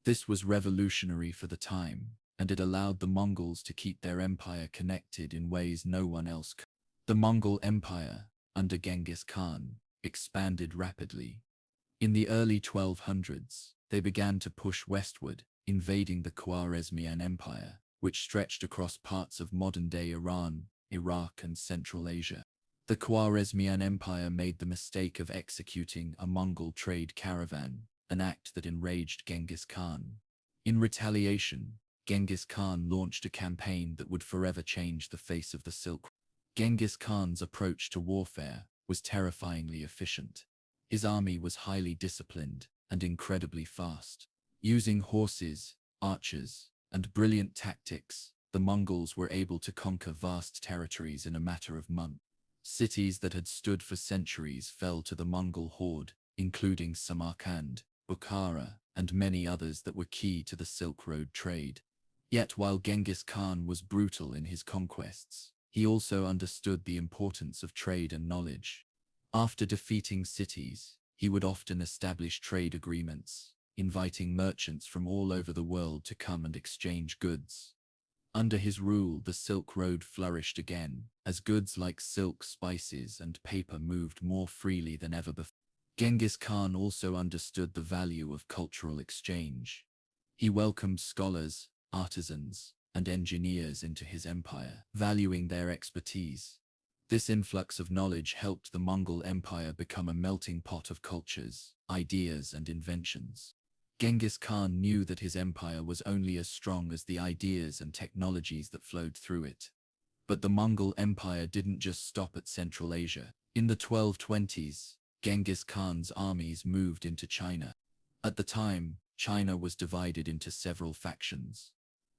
This was revolutionary for the time, and it allowed the Mongols to keep their empire connected in ways no one else could. The Mongol Empire, under Genghis Khan, expanded rapidly. In the early 1200s, they began to push westward, invading the Khwarezmian Empire, which stretched across parts of modern-day Iran, Iraq, and Central Asia. The Khwarezmian Empire made the mistake of executing a Mongol trade caravan, an act that enraged Genghis Khan. In retaliation, Genghis Khan launched a campaign that would forever change the face of the Silk Road. Genghis Khan's approach to warfare was terrifyingly efficient. His army was highly disciplined and incredibly fast. Using horses, archers, and brilliant tactics, the Mongols were able to conquer vast territories in a matter of months. Cities that had stood for centuries fell to the Mongol horde, including Samarkand, Bukhara, and many others that were key to the Silk Road trade. Yet while Genghis Khan was brutal in his conquests, he also understood the importance of trade and knowledge. After defeating cities, he would often establish trade agreements, inviting merchants from all over the world to come and exchange goods. Under his rule, the Silk Road flourished again, as goods like silk, spices, and paper moved more freely than ever before. Genghis Khan also understood the value of cultural exchange. He welcomed scholars, artisans, and engineers into his empire, valuing their expertise. This influx of knowledge helped the Mongol Empire become a melting pot of cultures, ideas, and inventions. Genghis Khan knew that his empire was only as strong as the ideas and technologies that flowed through it. But the Mongol Empire didn't just stop at Central Asia. In the 1220s, Genghis Khan's armies moved into China. At the time, China was divided into several factions.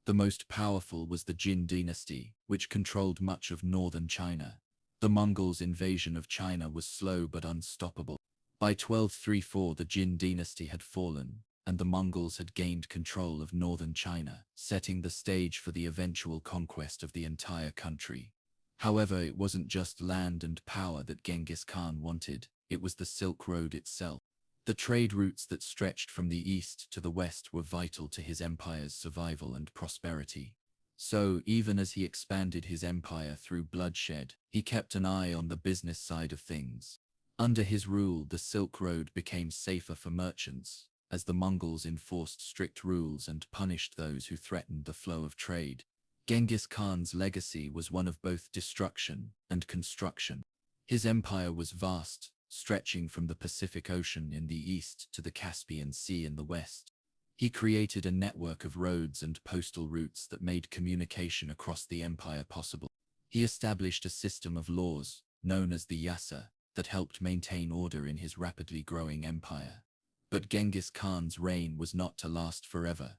The most powerful was the Jin dynasty, which controlled much of northern China. The Mongols' invasion of China was slow but unstoppable. By 1234, the Jin dynasty had fallen, and the Mongols had gained control of northern China, setting the stage for the eventual conquest of the entire country. However, it wasn't just land and power that Genghis Khan wanted, it was the Silk Road itself. The trade routes that stretched from the east to the west were vital to his empire's survival and prosperity. So, even as he expanded his empire through bloodshed, he kept an eye on the business side of things. Under his rule, the Silk Road became safer for merchants, as the Mongols enforced strict rules and punished those who threatened the flow of trade. Genghis Khan's legacy was one of both destruction and construction. His empire was vast, stretching from the Pacific Ocean in the east to the Caspian Sea in the west. He created a network of roads and postal routes that made communication across the empire possible. He established a system of laws, known as the Yasa, that helped maintain order in his rapidly growing empire. But Genghis Khan's reign was not to last forever.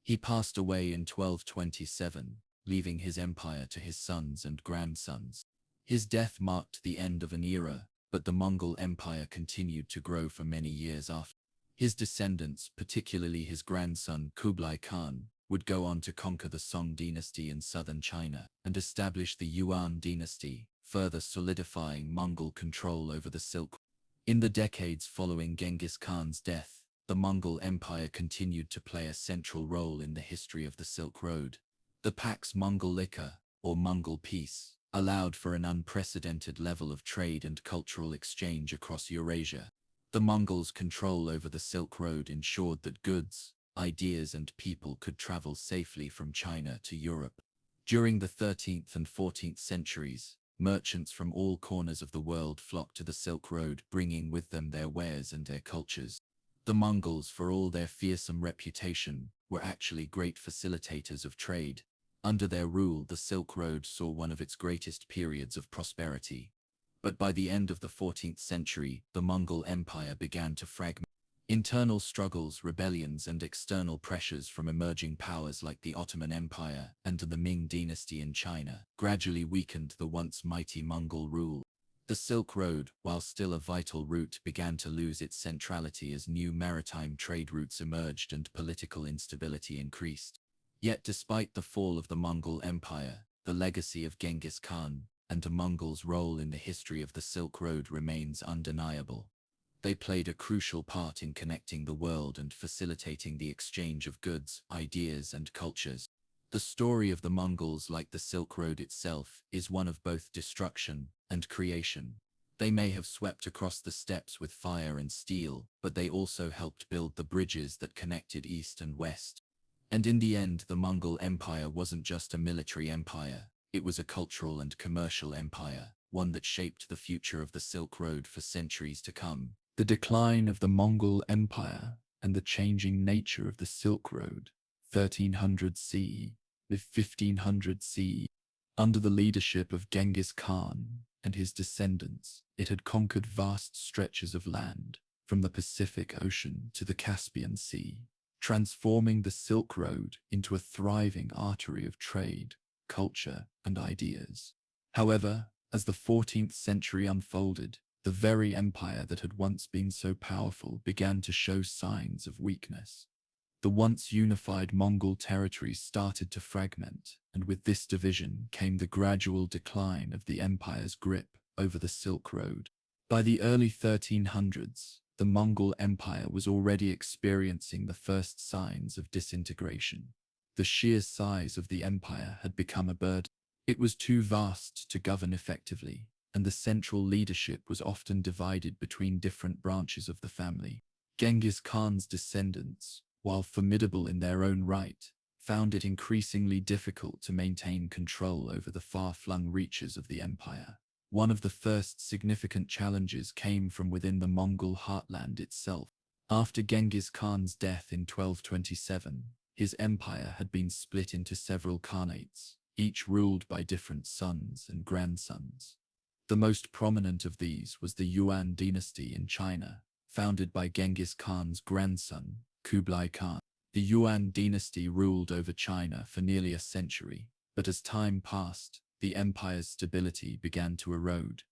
He passed away in 1227, leaving his empire to his sons and grandsons. His death marked the end of an era, but the Mongol Empire continued to grow for many years after. His descendants, particularly his grandson Kublai Khan, would go on to conquer the Song dynasty in southern China and establish the Yuan dynasty, further solidifying Mongol control over the Silk Road. In the decades following Genghis Khan's death, the Mongol Empire continued to play a central role in the history of the Silk Road. The Pax Mongolica, or Mongol Peace, allowed for an unprecedented level of trade and cultural exchange across Eurasia. The Mongols' control over the Silk Road ensured that goods, ideas and people could travel safely from China to Europe. During the 13th and 14th centuries, merchants from all corners of the world flocked to the Silk Road, bringing with them their wares and their cultures. The Mongols, for all their fearsome reputation, were actually great facilitators of trade. Under their rule, the Silk Road saw one of its greatest periods of prosperity. But by the end of the 14th century, the Mongol Empire began to fragment. Internal struggles, rebellions, and external pressures from emerging powers like the Ottoman Empire and the Ming dynasty in China gradually weakened the once mighty Mongol rule. The Silk Road, while still a vital route, began to lose its centrality as new maritime trade routes emerged and political instability increased. Yet despite the fall of the Mongol Empire, the legacy of Genghis Khan and the Mongols' role in the history of the Silk Road remains undeniable. They played a crucial part in connecting the world and facilitating the exchange of goods, ideas, and cultures. The story of the Mongols, like the Silk Road itself, is one of both destruction and creation. They may have swept across the steppes with fire and steel, but they also helped build the bridges that connected east and west. And in the end, the Mongol Empire wasn't just a military empire. It was a cultural and commercial empire, one that shaped the future of the Silk Road for centuries to come. The decline of the Mongol Empire and the changing nature of the Silk Road, 1300 CE to 1500 CE. Under the leadership of Genghis Khan and his descendants, it had conquered vast stretches of land, from the Pacific Ocean to the Caspian Sea, transforming the Silk Road into a thriving artery of trade, culture, and ideas. However, as the 14th century unfolded, the very empire that had once been so powerful began to show signs of weakness. The once unified Mongol territories started to fragment, and with this division came the gradual decline of the empire's grip over the Silk Road. By the early 1300s, the Mongol Empire was already experiencing the first signs of disintegration. The sheer size of the empire had become a burden. It was too vast to govern effectively, and the central leadership was often divided between different branches of the family. Genghis Khan's descendants, while formidable in their own right, found it increasingly difficult to maintain control over the far-flung reaches of the empire. One of the first significant challenges came from within the Mongol heartland itself. After Genghis Khan's death in 1227, his empire had been split into several khanates, each ruled by different sons and grandsons. The most prominent of these was the Yuan dynasty in China, founded by Genghis Khan's grandson, Kublai Khan. The Yuan dynasty ruled over China for nearly a century, but as time passed, the empire's stability began to erode.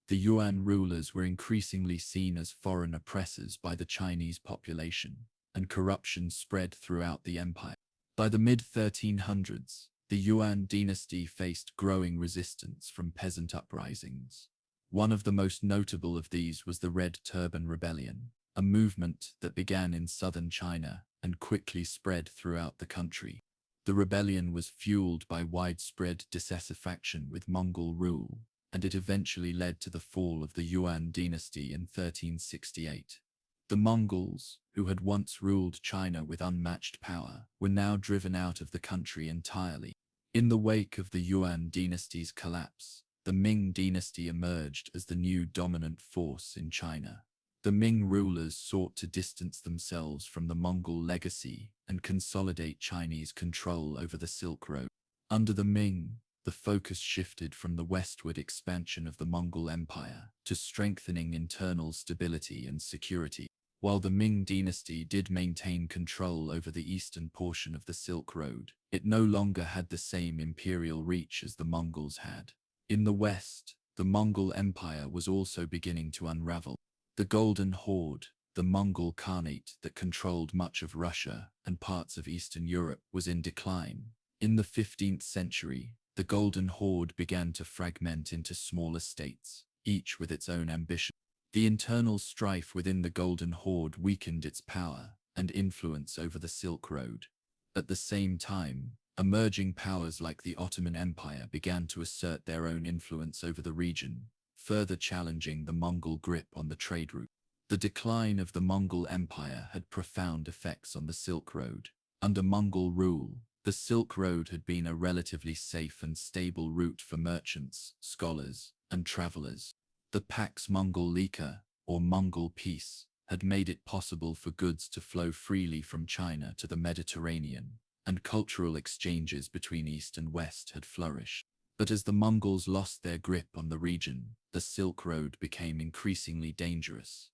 The Yuan rulers were increasingly seen as foreign oppressors by the Chinese population, and corruption spread throughout the empire. By the mid-1300s, the Yuan dynasty faced growing resistance from peasant uprisings. One of the most notable of these was the Red Turban Rebellion, a movement that began in southern China and quickly spread throughout the country. The rebellion was fueled by widespread dissatisfaction with Mongol rule, and it eventually led to the fall of the Yuan dynasty in 1368. The Mongols, who had once ruled China with unmatched power, were now driven out of the country entirely. In the wake of the Yuan dynasty's collapse, the Ming dynasty emerged as the new dominant force in China. The Ming rulers sought to distance themselves from the Mongol legacy and consolidate Chinese control over the Silk Road. Under the Ming, the focus shifted from the westward expansion of the Mongol Empire to strengthening internal stability and security. While the Ming dynasty did maintain control over the eastern portion of the Silk Road, it no longer had the same imperial reach as the Mongols had. In the west, the Mongol Empire was also beginning to unravel. The Golden Horde, the Mongol Khanate that controlled much of Russia and parts of Eastern Europe, was in decline. In the 15th century, the Golden Horde began to fragment into smaller states, each with its own ambition. The internal strife within the Golden Horde weakened its power and influence over the Silk Road. At the same time, emerging powers like the Ottoman Empire began to assert their own influence over the region, further challenging the Mongol grip on the trade route. The decline of the Mongol Empire had profound effects on the Silk Road. Under Mongol rule, the Silk Road had been a relatively safe and stable route for merchants, scholars, and travelers. The Pax Mongolica, or Mongol Peace, had made it possible for goods to flow freely from China to the Mediterranean, and cultural exchanges between East and West had flourished. But as the Mongols lost their grip on the region, the Silk Road became increasingly dangerous.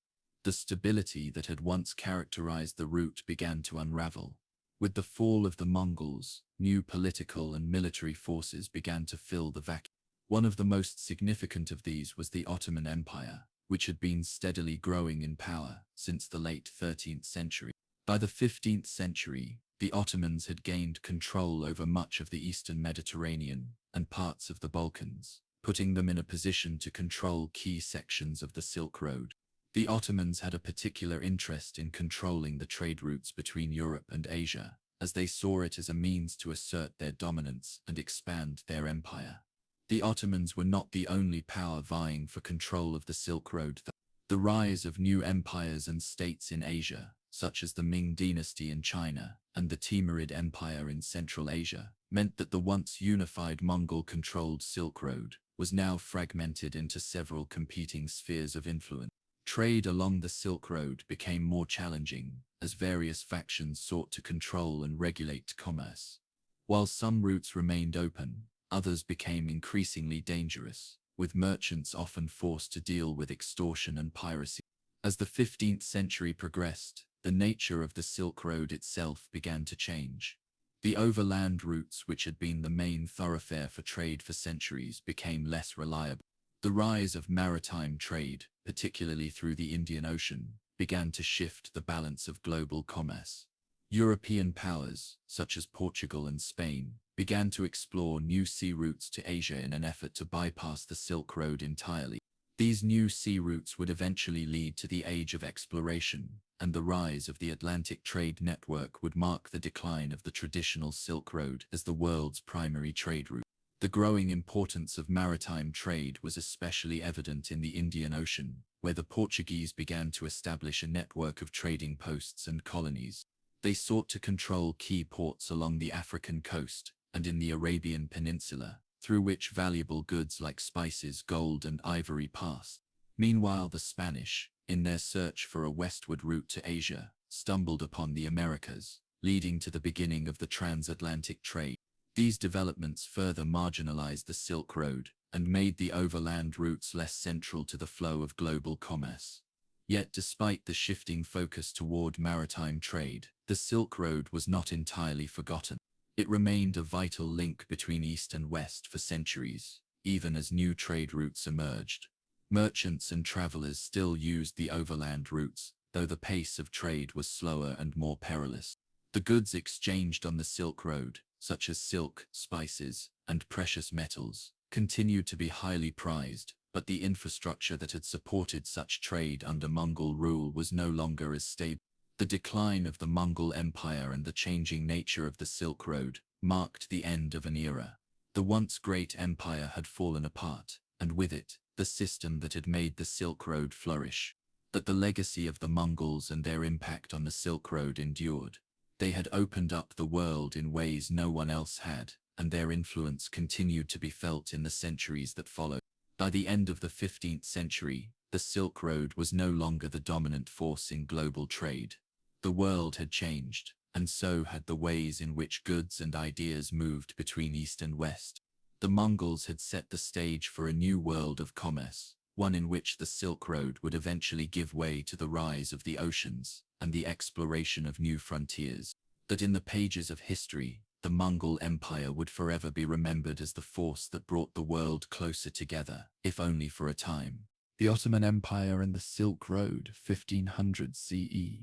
The stability that had once characterized the route began to unravel. With the fall of the Mongols, new political and military forces began to fill the vacuum. One of the most significant of these was the Ottoman Empire, which had been steadily growing in power since the late 13th century. By the 15th century, the Ottomans had gained control over much of the eastern Mediterranean and parts of the Balkans, putting them in a position to control key sections of the Silk Road. The Ottomans had a particular interest in controlling the trade routes between Europe and Asia, as they saw it as a means to assert their dominance and expand their empire. The Ottomans were not the only power vying for control of the Silk Road. The rise of new empires and states in Asia, such as the Ming dynasty in China and the Timurid Empire in Central Asia, meant that the once unified Mongol-controlled Silk Road was now fragmented into several competing spheres of influence. Trade along the Silk Road became more challenging as various factions sought to control and regulate commerce. While some routes remained open, others became increasingly dangerous, with merchants often forced to deal with extortion and piracy. As the 15th century progressed, the nature of the Silk Road itself began to change. The overland routes, which had been the main thoroughfare for trade for centuries, became less reliable. The rise of maritime trade, particularly through the Indian Ocean, began to shift the balance of global commerce. European powers, such as Portugal and Spain, began to explore new sea routes to Asia in an effort to bypass the Silk Road entirely. These new sea routes would eventually lead to the age of exploration, and the rise of the Atlantic trade network would mark the decline of the traditional Silk Road as the world's primary trade route. The growing importance of maritime trade was especially evident in the Indian Ocean, where the Portuguese began to establish a network of trading posts and colonies. They sought to control key ports along the African coast and in the Arabian Peninsula, through which valuable goods like spices, gold, and ivory passed. Meanwhile, the Spanish, in their search for a westward route to Asia, stumbled upon the Americas, leading to the beginning of the transatlantic trade. These developments further marginalized the Silk Road and made the overland routes less central to the flow of global commerce. Yet despite the shifting focus toward maritime trade, the Silk Road was not entirely forgotten. It remained a vital link between East and West for centuries, even as new trade routes emerged. Merchants and travelers still used the overland routes, though the pace of trade was slower and more perilous. The goods exchanged on the Silk Road, such as silk, spices, and precious metals, continued to be highly prized, but the infrastructure that had supported such trade under Mongol rule was no longer as stable. The decline of the Mongol Empire and the changing nature of the Silk Road marked the end of an era. The once great empire had fallen apart, and with it, the system that had made the Silk Road flourish. But the legacy of the Mongols and their impact on the Silk Road endured. They had opened up the world in ways no one else had, and their influence continued to be felt in the centuries that followed. By the end of the 15th century, the Silk Road was no longer the dominant force in global trade. The world had changed, and so had the ways in which goods and ideas moved between East and West. The Mongols had set the stage for a new world of commerce, one in which the Silk Road would eventually give way to the rise of the oceans and the exploration of new frontiers. That in the pages of history, the Mongol Empire would forever be remembered as the force that brought the world closer together, if only for a time. The Ottoman Empire and the Silk Road, 1500 CE,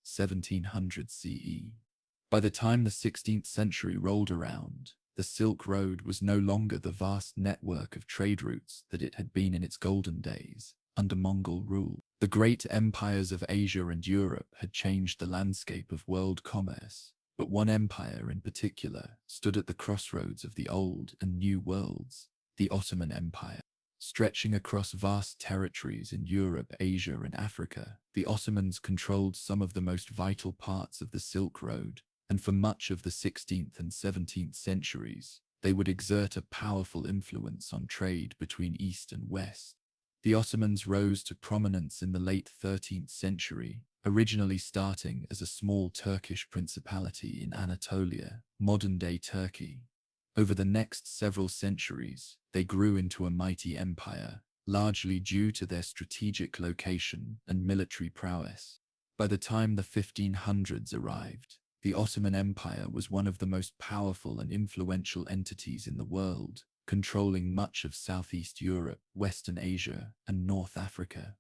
1700 CE. By the time the 16th century rolled around, the Silk Road was no longer the vast network of trade routes that it had been in its golden days, under Mongol rule. The great empires of Asia and Europe had changed the landscape of world commerce, but one empire in particular stood at the crossroads of the old and new worlds, the Ottoman Empire. Stretching across vast territories in Europe, Asia, and Africa, the Ottomans controlled some of the most vital parts of the Silk Road, and for much of the 16th and 17th centuries, they would exert a powerful influence on trade between East and West. The Ottomans rose to prominence in the late 13th century, originally starting as a small Turkish principality in Anatolia, modern-day Turkey. Over the next several centuries, they grew into a mighty empire, largely due to their strategic location and military prowess. By the time the 1500s arrived, the Ottoman Empire was one of the most powerful and influential entities in the world, controlling much of Southeast Europe, Western Asia, and North Africa.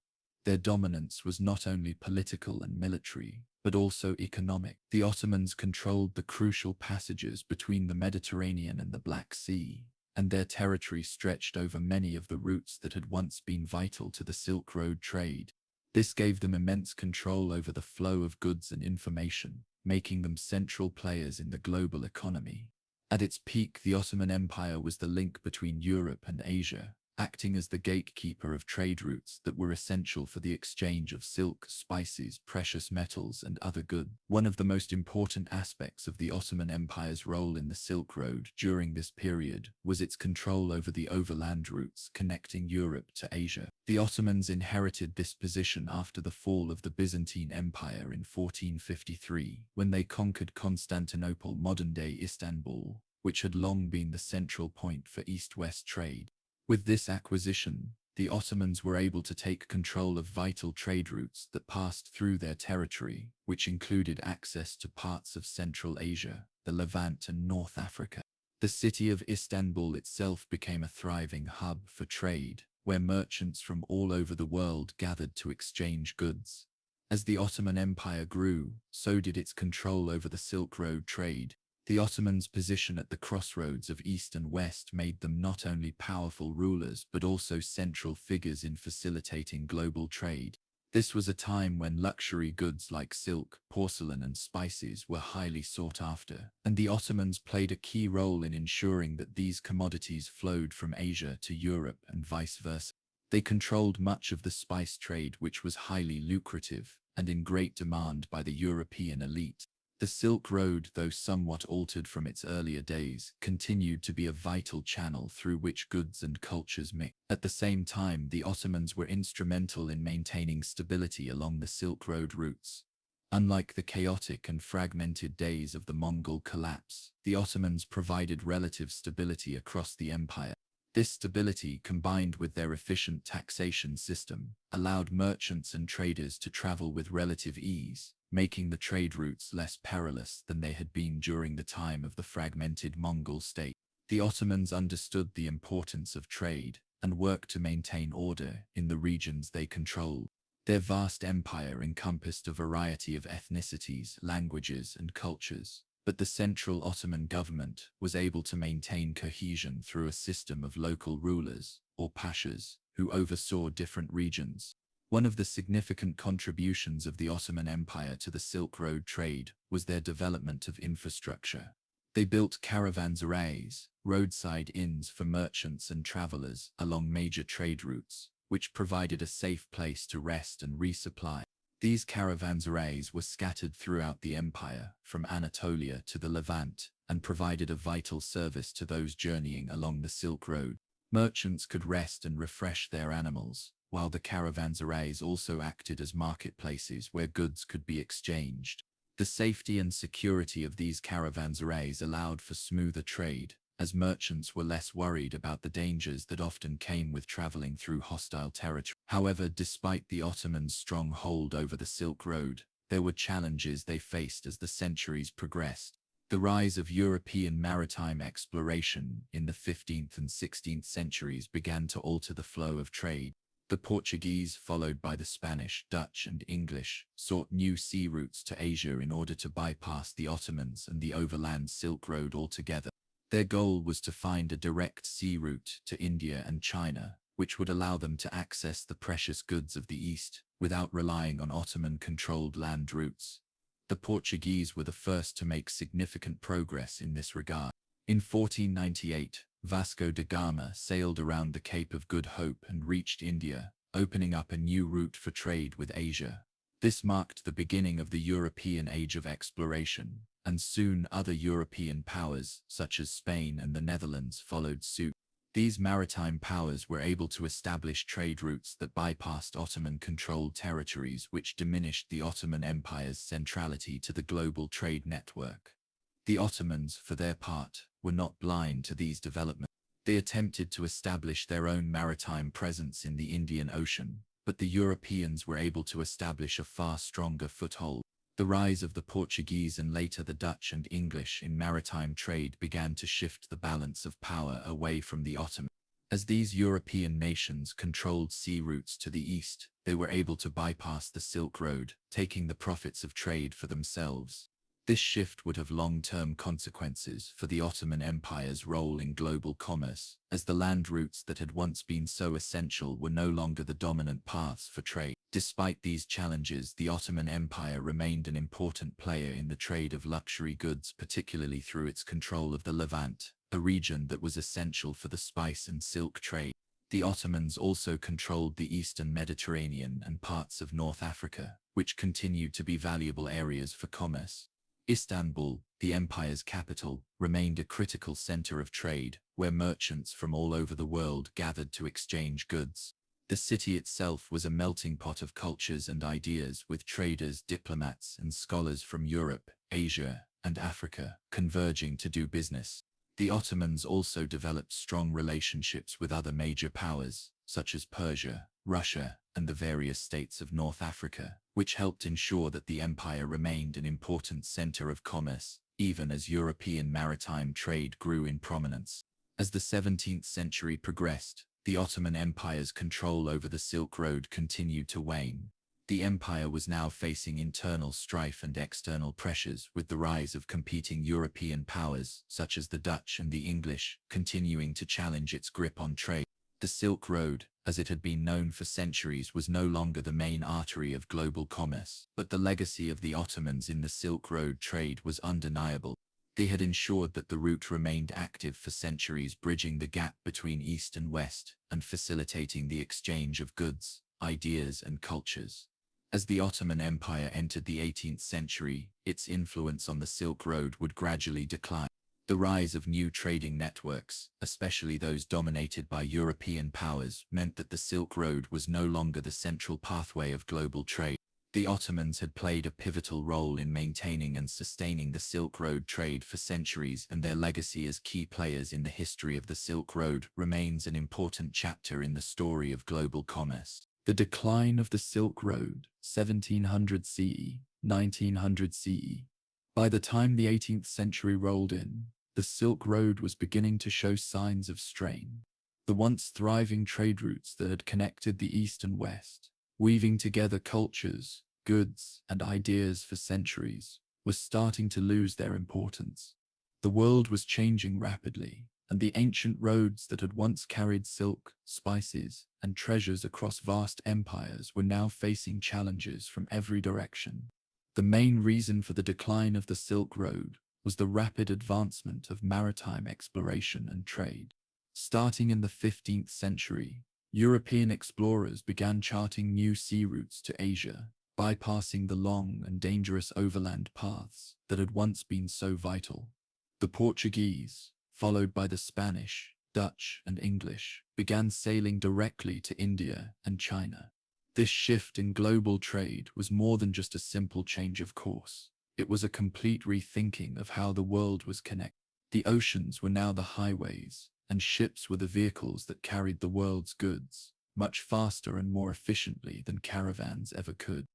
Their dominance was not only political and military, but also economic. The Ottomans controlled the crucial passages between the Mediterranean and the Black Sea, and their territory stretched over many of the routes that had once been vital to the Silk Road trade. This gave them immense control over the flow of goods and information, making them central players in the global economy. At its peak, the Ottoman Empire was the link between Europe and Asia, acting as the gatekeeper of trade routes that were essential for the exchange of silk, spices, precious metals, and other goods. One of the most important aspects of the Ottoman Empire's role in the Silk Road during this period was its control over the overland routes connecting Europe to Asia. The Ottomans inherited this position after the fall of the Byzantine Empire in 1453, when they conquered Constantinople, modern-day Istanbul, which had long been the central point for East-West trade. With this acquisition, the Ottomans were able to take control of vital trade routes that passed through their territory, which included access to parts of Central Asia, the Levant, and North Africa. The city of Istanbul itself became a thriving hub for trade, where merchants from all over the world gathered to exchange goods. As the Ottoman Empire grew, so did its control over the Silk Road trade. The Ottomans' position at the crossroads of East and West made them not only powerful rulers but also central figures in facilitating global trade. This was a time when luxury goods like silk, porcelain, and spices were highly sought after, and the Ottomans played a key role in ensuring that these commodities flowed from Asia to Europe and vice versa. They controlled much of the spice trade, which was highly lucrative and in great demand by the European elite. The Silk Road, though somewhat altered from its earlier days, continued to be a vital channel through which goods and cultures mixed. At the same time, the Ottomans were instrumental in maintaining stability along the Silk Road routes. Unlike the chaotic and fragmented days of the Mongol collapse, the Ottomans provided relative stability across the empire. This stability, combined with their efficient taxation system, allowed merchants and traders to travel with relative ease, making the trade routes less perilous than they had been during the time of the fragmented Mongol state. The Ottomans understood the importance of trade and worked to maintain order in the regions they controlled. Their vast empire encompassed a variety of ethnicities, languages, and cultures, but the central Ottoman government was able to maintain cohesion through a system of local rulers, or pashas, who oversaw different regions. One of the significant contributions of the Ottoman Empire to the Silk Road trade was their development of infrastructure. They built caravanserais, roadside inns for merchants and travelers along major trade routes, which provided a safe place to rest and resupply. These caravanserais were scattered throughout the empire, from Anatolia to the Levant, and provided a vital service to those journeying along the Silk Road. Merchants could rest and refresh their animals, while the caravanserais also acted as marketplaces where goods could be exchanged. The safety and security of these caravanserais allowed for smoother trade, as merchants were less worried about the dangers that often came with traveling through hostile territory. However, despite the Ottomans' strong hold over the Silk Road, there were challenges they faced as the centuries progressed. The rise of European maritime exploration in the 15th and 16th centuries began to alter the flow of trade. The Portuguese, followed by the Spanish, Dutch, and English, sought new sea routes to Asia in order to bypass the Ottomans and the overland Silk Road altogether. Their goal was to find a direct sea route to India and China, which would allow them to access the precious goods of the East without relying on Ottoman-controlled land routes. The Portuguese were the first to make significant progress in this regard. In 1498, Vasco da Gama sailed around the Cape of Good Hope and reached India, opening up a new route for trade with Asia. This marked the beginning of the European Age of Exploration, and soon other European powers, such as Spain and the Netherlands, followed suit. These maritime powers were able to establish trade routes that bypassed Ottoman-controlled territories, which diminished the Ottoman Empire's centrality to the global trade network. The Ottomans, for their part, were not blind to these developments. They attempted to establish their own maritime presence in the Indian Ocean, but the Europeans were able to establish a far stronger foothold. The rise of the Portuguese and later the Dutch and English in maritime trade began to shift the balance of power away from the Ottomans. As these European nations controlled sea routes to the east, they were able to bypass the Silk Road, taking the profits of trade for themselves. This shift would have long-term consequences for the Ottoman Empire's role in global commerce, as the land routes that had once been so essential were no longer the dominant paths for trade. Despite these challenges, the Ottoman Empire remained an important player in the trade of luxury goods, particularly through its control of the Levant, a region that was essential for the spice and silk trade. The Ottomans also controlled the eastern Mediterranean and parts of North Africa, which continued to be valuable areas for commerce. Istanbul, the empire's capital, remained a critical center of trade, where merchants from all over the world gathered to exchange goods. The city itself was a melting pot of cultures and ideas, with traders, diplomats, and scholars from Europe, Asia, and Africa converging to do business. The Ottomans also developed strong relationships with other major powers, such as Persia, Russia, and the various states of North Africa, which helped ensure that the empire remained an important center of commerce, even as European maritime trade grew in prominence. As the 17th century progressed, the Ottoman Empire's control over the Silk Road continued to wane. The empire was now facing internal strife and external pressures, with the rise of competing European powers, such as the Dutch and the English, continuing to challenge its grip on trade. The Silk Road, as it had been known for centuries, was no longer the main artery of global commerce, but the legacy of the Ottomans in the Silk Road trade was undeniable. They had ensured that the route remained active for centuries, bridging the gap between East and West, and facilitating the exchange of goods, ideas, and cultures. As the Ottoman Empire entered the 18th century, its influence on the Silk Road would gradually decline. The rise of new trading networks, especially those dominated by European powers, meant that the Silk Road was no longer the central pathway of global trade. The Ottomans had played a pivotal role in maintaining and sustaining the Silk Road trade for centuries, and their legacy as key players in the history of the Silk Road remains an important chapter in the story of global commerce. The decline of the Silk Road, 1700 CE, 1900 CE. By the time the 18th century rolled in, the Silk Road was beginning to show signs of strain. The once thriving trade routes that had connected the East and West, weaving together cultures, goods, and ideas for centuries, were starting to lose their importance. The world was changing rapidly, and the ancient roads that had once carried silk, spices, and treasures across vast empires were now facing challenges from every direction. The main reason for the decline of the Silk Road was the rapid advancement of maritime exploration and trade. Starting in the 15th century, European explorers began charting new sea routes to Asia, bypassing the long and dangerous overland paths that had once been so vital. The Portuguese, followed by the Spanish, Dutch, and English, began sailing directly to India and China. This shift in global trade was more than just a simple change of course. It was a complete rethinking of how the world was connected. The oceans were now the highways, and ships were the vehicles that carried the world's goods, much faster and more efficiently than caravans ever could.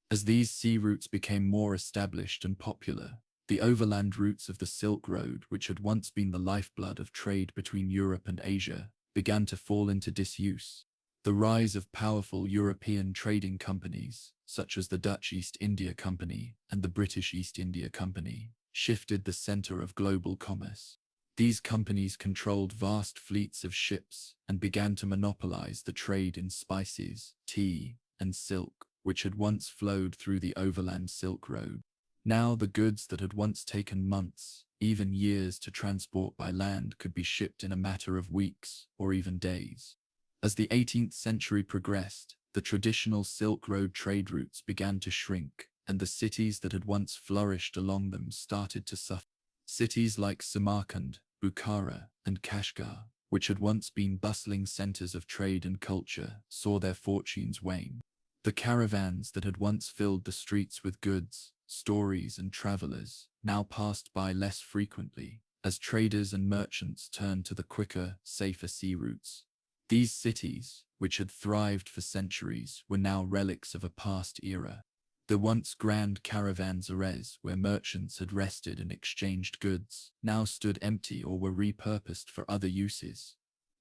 As these sea routes became more established and popular, the overland routes of the Silk Road, which had once been the lifeblood of trade between Europe and Asia, began to fall into disuse. The rise of powerful European trading companies, such as the Dutch East India Company and the British East India Company, shifted the center of global commerce. These companies controlled vast fleets of ships and began to monopolize the trade in spices, tea, and silk, which had once flowed through the overland Silk Road. Now the goods that had once taken months, even years to transport by land could be shipped in a matter of weeks or even days. As the 18th century progressed, the traditional Silk Road trade routes began to shrink, and the cities that had once flourished along them started to suffer. Cities like Samarkand, Bukhara, and Kashgar, which had once been bustling centers of trade and culture, saw their fortunes wane. The caravans that had once filled the streets with goods, stories, and travelers now passed by less frequently, as traders and merchants turned to the quicker, safer sea routes. These cities, which had thrived for centuries, were now relics of a past era. The once grand caravanserais where merchants had rested and exchanged goods now stood empty or were repurposed for other uses.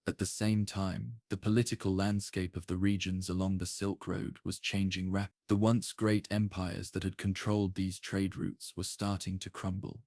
At the same time, the political landscape of the regions along the Silk Road was changing rapidly. The once great empires that had controlled these trade routes were starting to crumble.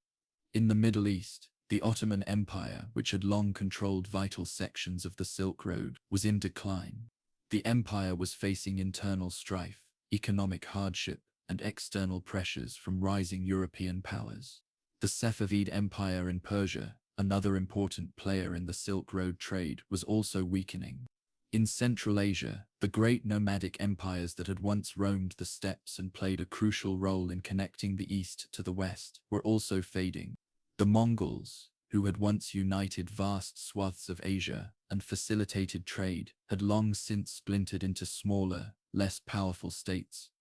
In the Middle East, the Ottoman Empire, which had long controlled vital sections of the Silk Road, was in decline. The empire was facing internal strife, economic hardship, and external pressures from rising European powers. The Safavid Empire in Persia, another important player in the Silk Road trade, was also weakening. In Central Asia, the great nomadic empires that had once roamed the steppes and played a crucial role in connecting the East to the West were also fading. The Mongols, who had once united vast swaths of Asia and facilitated trade, had long since splintered into smaller, less powerful states.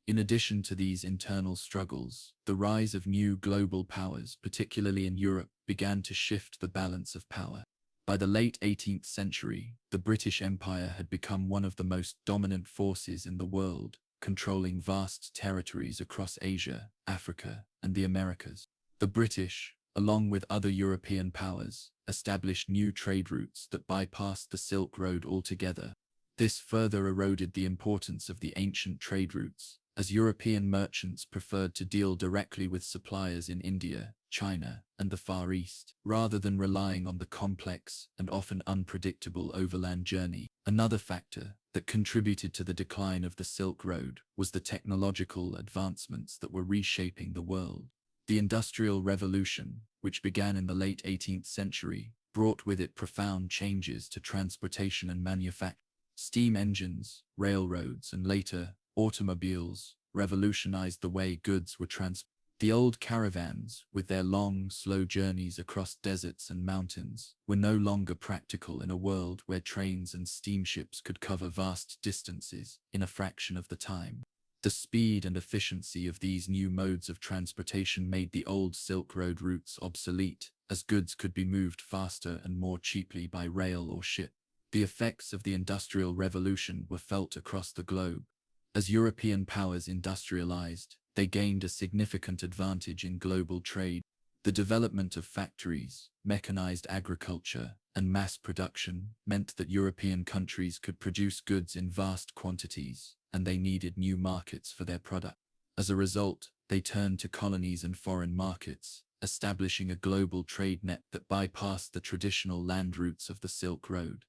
In addition to these internal struggles, the rise of new global powers, particularly in Europe, began to shift the balance of power. By the late 18th century, the British Empire had become one of the most dominant forces in the world, controlling vast territories across Asia, Africa, and the Americas. The British, along with other European powers, established new trade routes that bypassed the Silk Road altogether. This further eroded the importance of the ancient trade routes, as European merchants preferred to deal directly with suppliers in India, China, and the Far East, rather than relying on the complex and often unpredictable overland journey. Another factor that contributed to the decline of the Silk Road was the technological advancements that were reshaping the world. The Industrial Revolution, which began in the late 18th century, brought with it profound changes to transportation and manufacturing. Steam engines, railroads, and later, automobiles revolutionized the way goods were transported. The old caravans, with their long, slow journeys across deserts and mountains, were no longer practical in a world where trains and steamships could cover vast distances in a fraction of the time. The speed and efficiency of these new modes of transportation made the old Silk Road routes obsolete, as goods could be moved faster and more cheaply by rail or ship. The effects of the Industrial Revolution were felt across the globe. As European powers industrialized, they gained a significant advantage in global trade. The development of factories, mechanized agriculture, and mass production meant that European countries could produce goods in vast quantities, and they needed new markets for their product. As a result, they turned to colonies and foreign markets, establishing a global trade net that bypassed the traditional land routes of the Silk Road.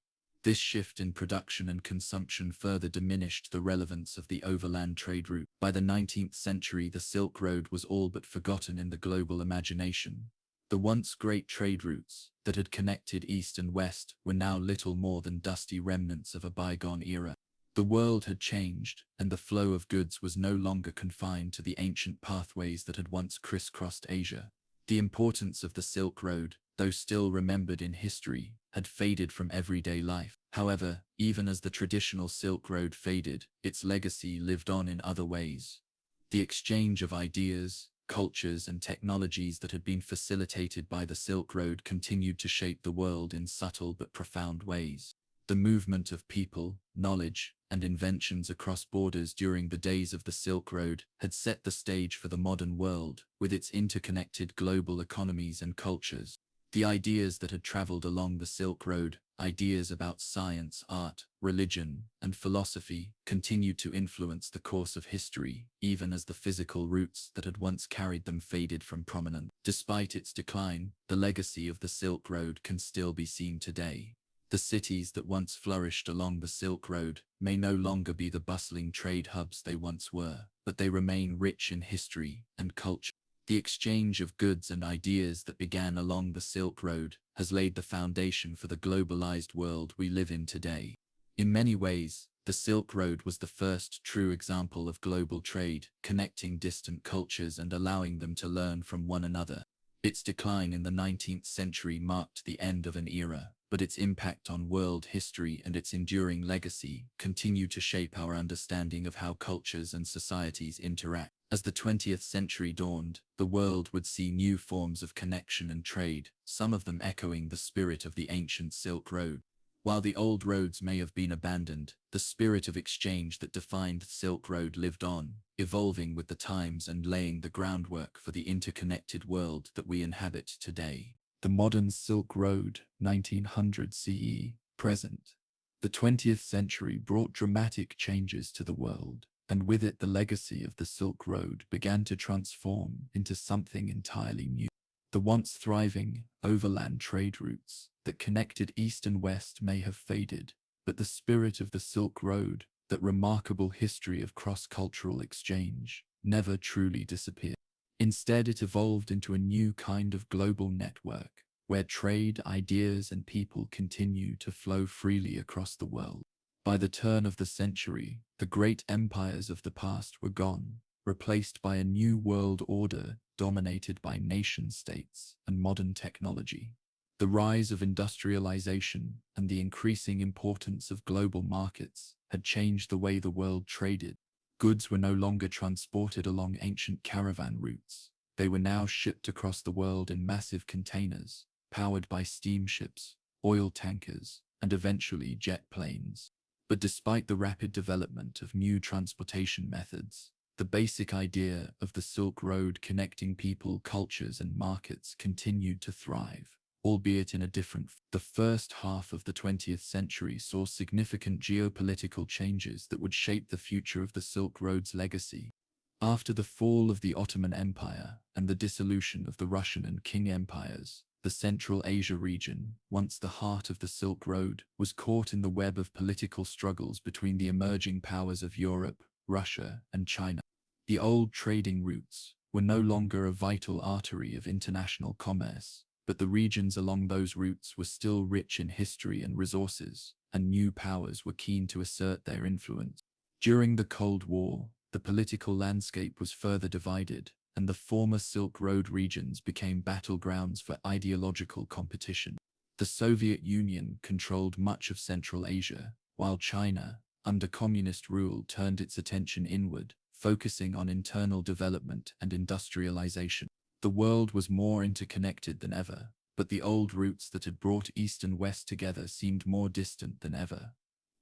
This shift in production and consumption further diminished the relevance of the overland trade route. By the 19th century, the Silk Road was all but forgotten in the global imagination. The once great trade routes that had connected East and West were now little more than dusty remnants of a bygone era. The world had changed, and the flow of goods was no longer confined to the ancient pathways that had once crisscrossed Asia. The importance of the Silk Road, though still remembered in history, had faded from everyday life. However, even as the traditional Silk Road faded, its legacy lived on in other ways. The exchange of ideas, cultures, and technologies that had been facilitated by the Silk Road continued to shape the world in subtle but profound ways. The movement of people, knowledge, and inventions across borders during the days of the Silk Road had set the stage for the modern world, with its interconnected global economies and cultures. The ideas that had traveled along the Silk Road, ideas about science, art, religion, and philosophy, continued to influence the course of history, even as the physical roots that had once carried them faded from prominence. Despite its decline, the legacy of the Silk Road can still be seen today. The cities that once flourished along the Silk Road may no longer be the bustling trade hubs they once were, but they remain rich in history and culture. The exchange of goods and ideas that began along the Silk Road has laid the foundation for the globalized world we live in today. In many ways, the Silk Road was the first true example of global trade, connecting distant cultures and allowing them to learn from one another. Its decline in the 19th century marked the end of an era, but its impact on world history and its enduring legacy continue to shape our understanding of how cultures and societies interact. As the 20th century dawned, the world would see new forms of connection and trade, some of them echoing the spirit of the ancient Silk Road. While the old roads may have been abandoned, the spirit of exchange that defined the Silk Road lived on, evolving with the times and laying the groundwork for the interconnected world that we inhabit today. The modern Silk Road, 1900 CE, present. The 20th century brought dramatic changes to the world, and with it the legacy of the Silk Road began to transform into something entirely new. The once thriving, overland trade routes that connected East and West may have faded, but the spirit of the Silk Road, that remarkable history of cross-cultural exchange, never truly disappeared. Instead, it evolved into a new kind of global network, where trade, ideas, and people continue to flow freely across the world. By the turn of the century, the great empires of the past were gone, replaced by a new world order dominated by nation-states and modern technology. The rise of industrialization and the increasing importance of global markets had changed the way the world traded. Goods were no longer transported along ancient caravan routes. They were now shipped across the world in massive containers, powered by steamships, oil tankers, and eventually jet planes. But despite the rapid development of new transportation methods, the basic idea of the Silk Road connecting people, cultures, and markets continued to thrive, albeit in a different form. The first half of the 20th century saw significant geopolitical changes that would shape the future of the Silk Road's legacy. After the fall of the Ottoman Empire and the dissolution of the Russian and Qing empires, the Central Asia region, once the heart of the Silk Road, was caught in the web of political struggles between the emerging powers of Europe, Russia, and China. The old trading routes were no longer a vital artery of international commerce, but the regions along those routes were still rich in history and resources, and new powers were keen to assert their influence. During the Cold War, the political landscape was further divided, and the former Silk Road regions became battlegrounds for ideological competition. The Soviet Union controlled much of Central Asia, while China, under communist rule, turned its attention inward, focusing on internal development and industrialization. The world was more interconnected than ever, but the old routes that had brought East and West together seemed more distant than ever.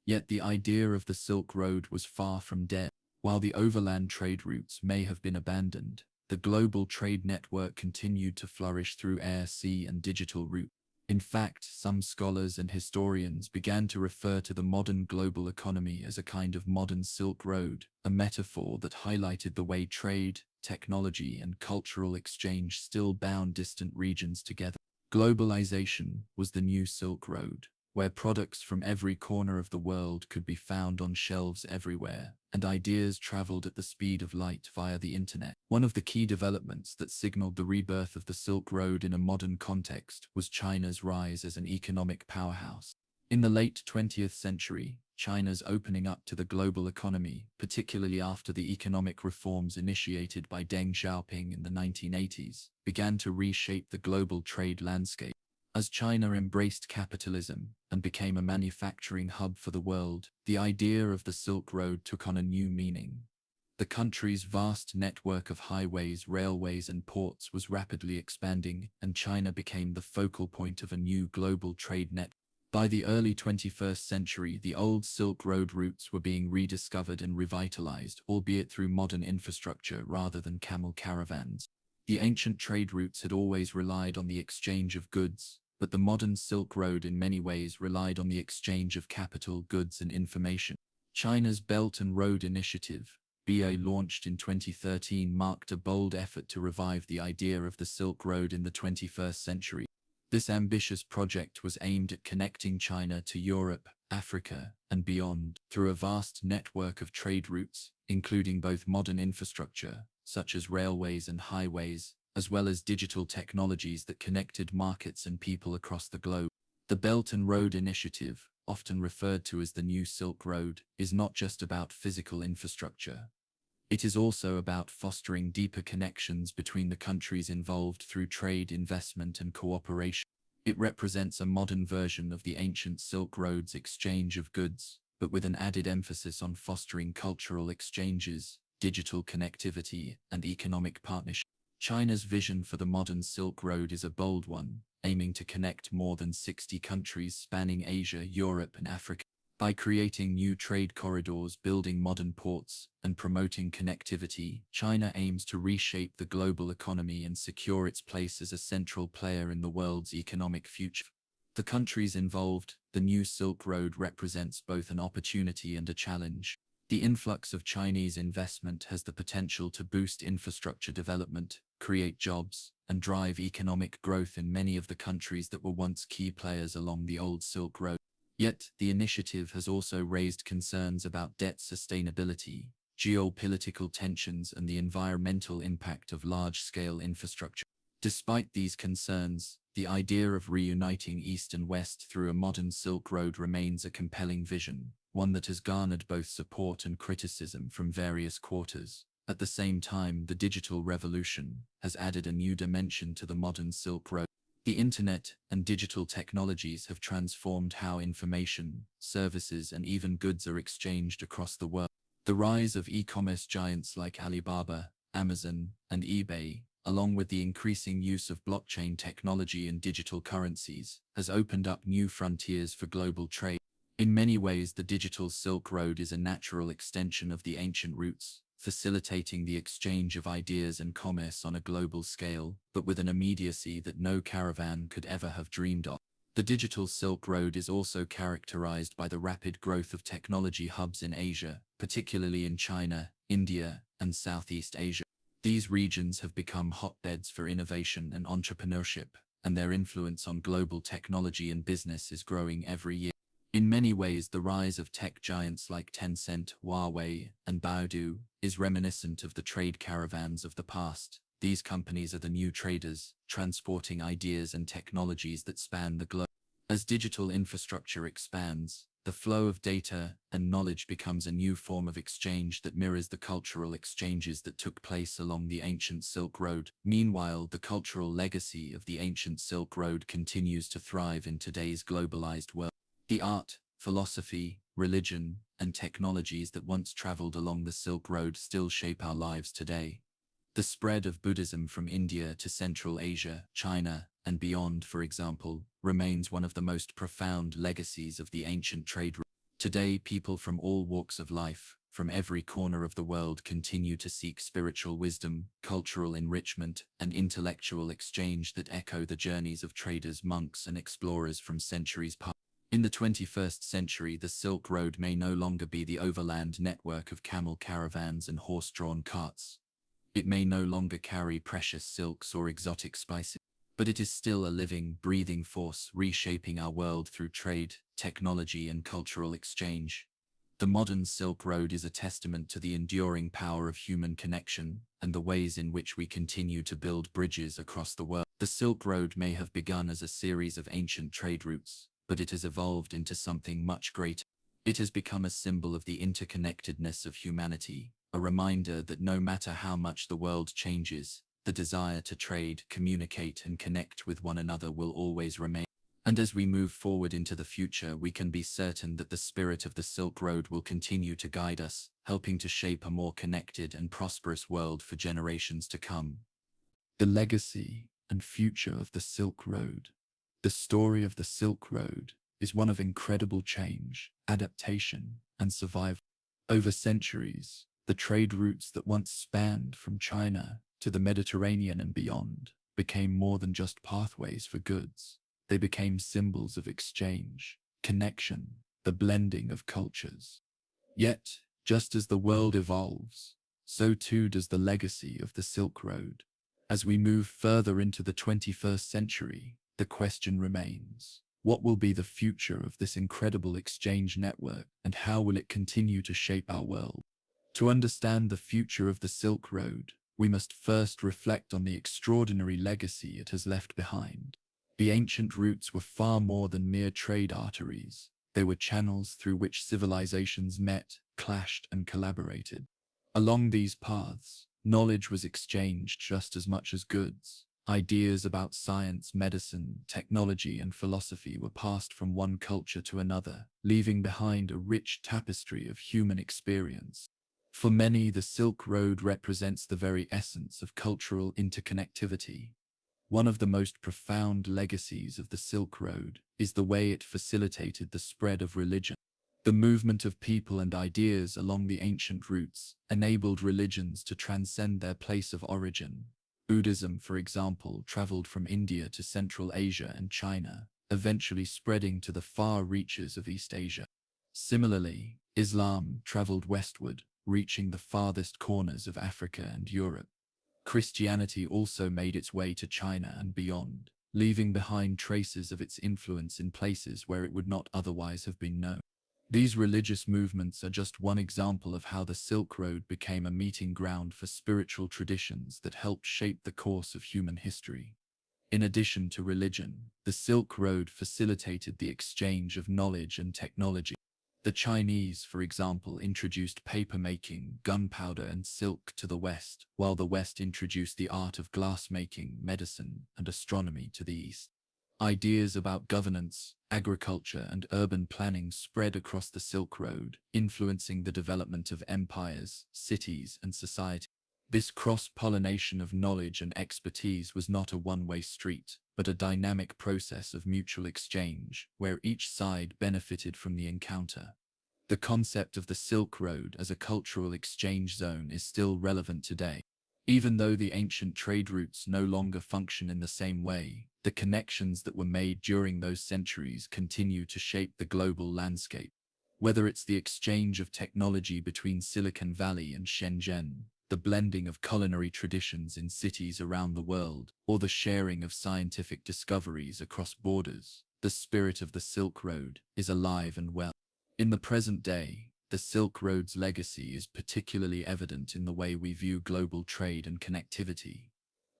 Yet the idea of the Silk Road was far from dead. While the overland trade routes may have been abandoned, the global trade network continued to flourish through air, sea, and digital routes. In fact, some scholars and historians began to refer to the modern global economy as a kind of modern Silk Road, a metaphor that highlighted the way trade, technology, and cultural exchange still bound distant regions together. Globalization was the new Silk Road, where products from every corner of the world could be found on shelves everywhere, and ideas traveled at the speed of light via the internet. One of the key developments that signaled the rebirth of the Silk Road in a modern context was China's rise as an economic powerhouse. In the late 20th century, China's opening up to the global economy, particularly after the economic reforms initiated by Deng Xiaoping in the 1980s, began to reshape the global trade landscape. As China embraced capitalism and became a manufacturing hub for the world, the idea of the Silk Road took on a new meaning. The country's vast network of highways, railways, and ports was rapidly expanding, and China became the focal point of a new global trade network. By the early 21st century, the old Silk Road routes were being rediscovered and revitalized, albeit through modern infrastructure rather than camel caravans. The ancient trade routes had always relied on the exchange of goods, but the modern Silk Road in many ways relied on the exchange of capital, goods, and information. China's Belt and Road Initiative, BA, launched in 2013, marked a bold effort to revive the idea of the Silk Road in the 21st century. This ambitious project was aimed at connecting China to Europe, Africa, and beyond through a vast network of trade routes, including both modern infrastructure, such as railways and highways, as well as digital technologies that connected markets and people across the globe. The Belt and Road Initiative, often referred to as the New Silk Road, is not just about physical infrastructure. It is also about fostering deeper connections between the countries involved through trade, investment, and cooperation. It represents a modern version of the ancient Silk Road's exchange of goods, but with an added emphasis on fostering cultural exchanges, digital connectivity, and economic partnership. China's vision for the modern Silk Road is a bold one, aiming to connect more than 60 countries spanning Asia, Europe, and Africa. By creating new trade corridors, building modern ports, and promoting connectivity, China aims to reshape the global economy and secure its place as a central player in the world's economic future. The countries involved, the New Silk Road represents both an opportunity and a challenge. The influx of Chinese investment has the potential to boost infrastructure development, create jobs, and drive economic growth in many of the countries that were once key players along the old Silk Road. Yet, the initiative has also raised concerns about debt sustainability, geopolitical tensions, and the environmental impact of large-scale infrastructure. Despite these concerns, the idea of reuniting East and West through a modern Silk Road remains a compelling vision, one that has garnered both support and criticism from various quarters. At the same time, the digital revolution has added a new dimension to the modern Silk Road. The internet and digital technologies have transformed how information, services, and even goods are exchanged across the world. The rise of e-commerce giants like Alibaba, Amazon, and eBay, along with the increasing use of blockchain technology and digital currencies, has opened up new frontiers for global trade. In many ways, the digital Silk Road is a natural extension of the ancient routes, facilitating the exchange of ideas and commerce on a global scale, but with an immediacy that no caravan could ever have dreamed of. The digital Silk Road is also characterized by the rapid growth of technology hubs in Asia, particularly in China, India, and Southeast Asia. These regions have become hotbeds for innovation and entrepreneurship, and their influence on global technology and business is growing every year. In many ways, the rise of tech giants like Tencent, Huawei, and Baidu is reminiscent of the trade caravans of the past. These companies are the new traders, transporting ideas and technologies that span the globe. As digital infrastructure expands, the flow of data and knowledge becomes a new form of exchange that mirrors the cultural exchanges that took place along the ancient Silk Road. Meanwhile, the cultural legacy of the ancient Silk Road continues to thrive in today's globalized world. The art, philosophy, religion, and technologies that once traveled along the Silk Road still shape our lives today. The spread of Buddhism from India to Central Asia, China, and beyond, for example, remains one of the most profound legacies of the ancient trade route. Today, people from all walks of life, from every corner of the world, continue to seek spiritual wisdom, cultural enrichment, and intellectual exchange that echo the journeys of traders, monks, and explorers from centuries past. In the 21st century, the Silk Road may no longer be the overland network of camel caravans and horse-drawn carts. It may no longer carry precious silks or exotic spices. but it is still a living, breathing force reshaping our world through trade, technology, and cultural exchange. The modern Silk Road is a testament to the enduring power of human connection and the ways in which we continue to build bridges across the world. The Silk Road may have begun as a series of ancient trade routes, but it has evolved into something much greater. It has become a symbol of the interconnectedness of humanity, a reminder that no matter how much the world changes, the desire to trade, communicate, and connect with one another will always remain. And as we move forward into the future, we can be certain that the spirit of the Silk Road will continue to guide us, helping to shape a more connected and prosperous world for generations to come. The legacy and future of the Silk Road. The story of the Silk Road is one of incredible change, adaptation, and survival. Over centuries, the trade routes that once spanned from China to the Mediterranean and beyond became more than just pathways for goods. They became symbols of exchange, connection, the blending of cultures. Yet, just as the world evolves, so too does the legacy of the Silk Road. As we move further into the 21st century, the question remains, what will be the future of this incredible exchange network, and how will it continue to shape our world? To understand the future of the Silk Road, we must first reflect on the extraordinary legacy it has left behind. The ancient routes were far more than mere trade arteries. They were channels through which civilizations met, clashed, and collaborated. Along these paths, knowledge was exchanged just as much as goods. Ideas about science, medicine, technology, and philosophy were passed from one culture to another, leaving behind a rich tapestry of human experience. For many, the Silk Road represents the very essence of cultural interconnectivity. One of the most profound legacies of the Silk Road is the way it facilitated the spread of religion. The movement of people and ideas along the ancient routes enabled religions to transcend their place of origin. Buddhism, for example, traveled from India to Central Asia and China, eventually spreading to the far reaches of East Asia. Similarly, Islam traveled westward, reaching the farthest corners of Africa and Europe. Christianity also made its way to China and beyond, leaving behind traces of its influence in places where it would not otherwise have been known. These religious movements are just one example of how the Silk Road became a meeting ground for spiritual traditions that helped shape the course of human history. In addition to religion, the Silk Road facilitated the exchange of knowledge and technology. The Chinese, for example, introduced paper-making, gunpowder, and silk to the West, while the West introduced the art of glass-making, medicine, and astronomy to the East. Ideas about governance, agriculture, and urban planning spread across the Silk Road, influencing the development of empires, cities, and society. This cross-pollination of knowledge and expertise was not a one-way street, but a dynamic process of mutual exchange, where each side benefited from the encounter. The concept of the Silk Road as a cultural exchange zone is still relevant today. Even though the ancient trade routes no longer function in the same way, the connections that were made during those centuries continue to shape the global landscape. Whether it's the exchange of technology between Silicon Valley and Shenzhen, the blending of culinary traditions in cities around the world, or the sharing of scientific discoveries across borders, the spirit of the Silk Road is alive and well. In the present day, the Silk Road's legacy is particularly evident in the way we view global trade and connectivity.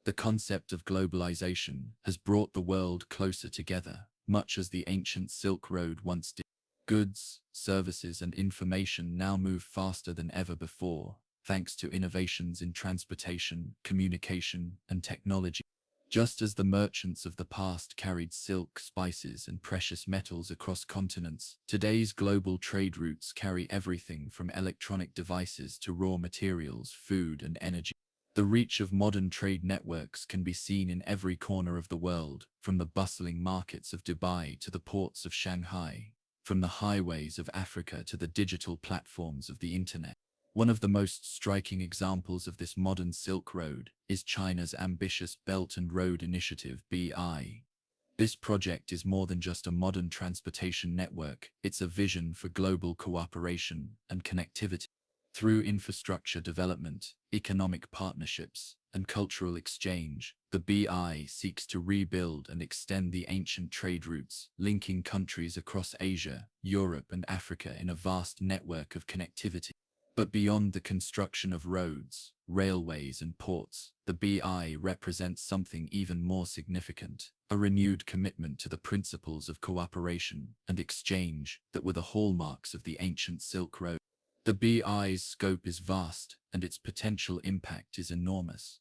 The concept of globalization has brought the world closer together, much as the ancient Silk Road once did. Goods, services, and information now move faster than ever before, thanks to innovations in transportation, communication, and technology. Just as the merchants of the past carried silk, spices, and precious metals across continents, today's global trade routes carry everything from electronic devices to raw materials, food, and energy. The reach of modern trade networks can be seen in every corner of the world, from the bustling markets of Dubai to the ports of Shanghai, from the highways of Africa to the digital platforms of the internet. One of the most striking examples of this modern Silk Road is China's ambitious Belt and Road Initiative (BI). This project is more than just a modern transportation network, it's a vision for global cooperation and connectivity. Through infrastructure development, economic partnerships, and cultural exchange, The BI seeks to rebuild and extend the ancient trade routes, linking countries across Asia, Europe, and Africa in a vast network of connectivity. But beyond the construction of roads, railways, and ports, the BI represents something even more significant, a renewed commitment to the principles of cooperation and exchange that were the hallmarks of the ancient Silk Road. The BI's scope is vast, and its potential impact is enormous.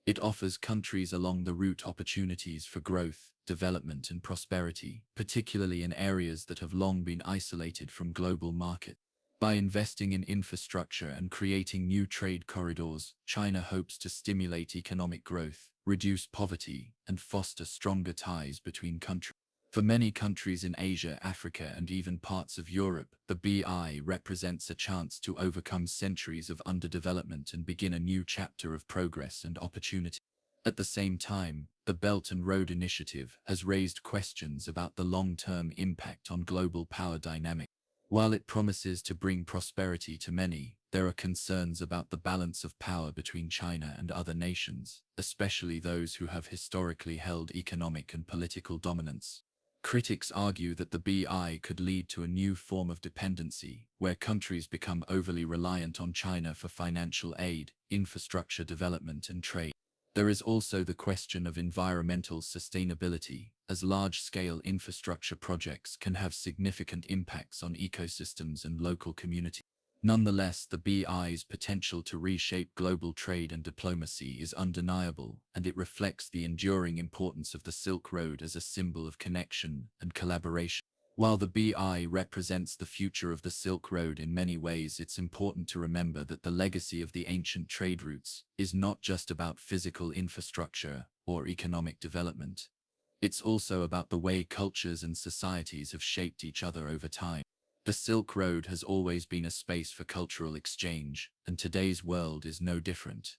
It offers countries along the route opportunities for growth, development, and prosperity, particularly in areas that have long been isolated from global markets. By investing in infrastructure and creating new trade corridors, China hopes to stimulate economic growth, reduce poverty, and foster stronger ties between countries. For many countries in Asia, Africa, and even parts of Europe, the BI represents a chance to overcome centuries of underdevelopment and begin a new chapter of progress and opportunity. At the same time, the Belt and Road Initiative has raised questions about the long-term impact on global power dynamics. While it promises to bring prosperity to many, there are concerns about the balance of power between China and other nations, especially those who have historically held economic and political dominance. Critics argue that the BI could lead to a new form of dependency, where countries become overly reliant on China for financial aid, infrastructure development, and trade. There is also the question of environmental sustainability, as large-scale infrastructure projects can have significant impacts on ecosystems and local communities. Nonetheless, the BI's potential to reshape global trade and diplomacy is undeniable, and it reflects the enduring importance of the Silk Road as a symbol of connection and collaboration. While the BI represents the future of the Silk Road in many ways, it's important to remember that the legacy of the ancient trade routes is not just about physical infrastructure or economic development. It's also about the way cultures and societies have shaped each other over time. The Silk Road has always been a space for cultural exchange, and today's world is no different.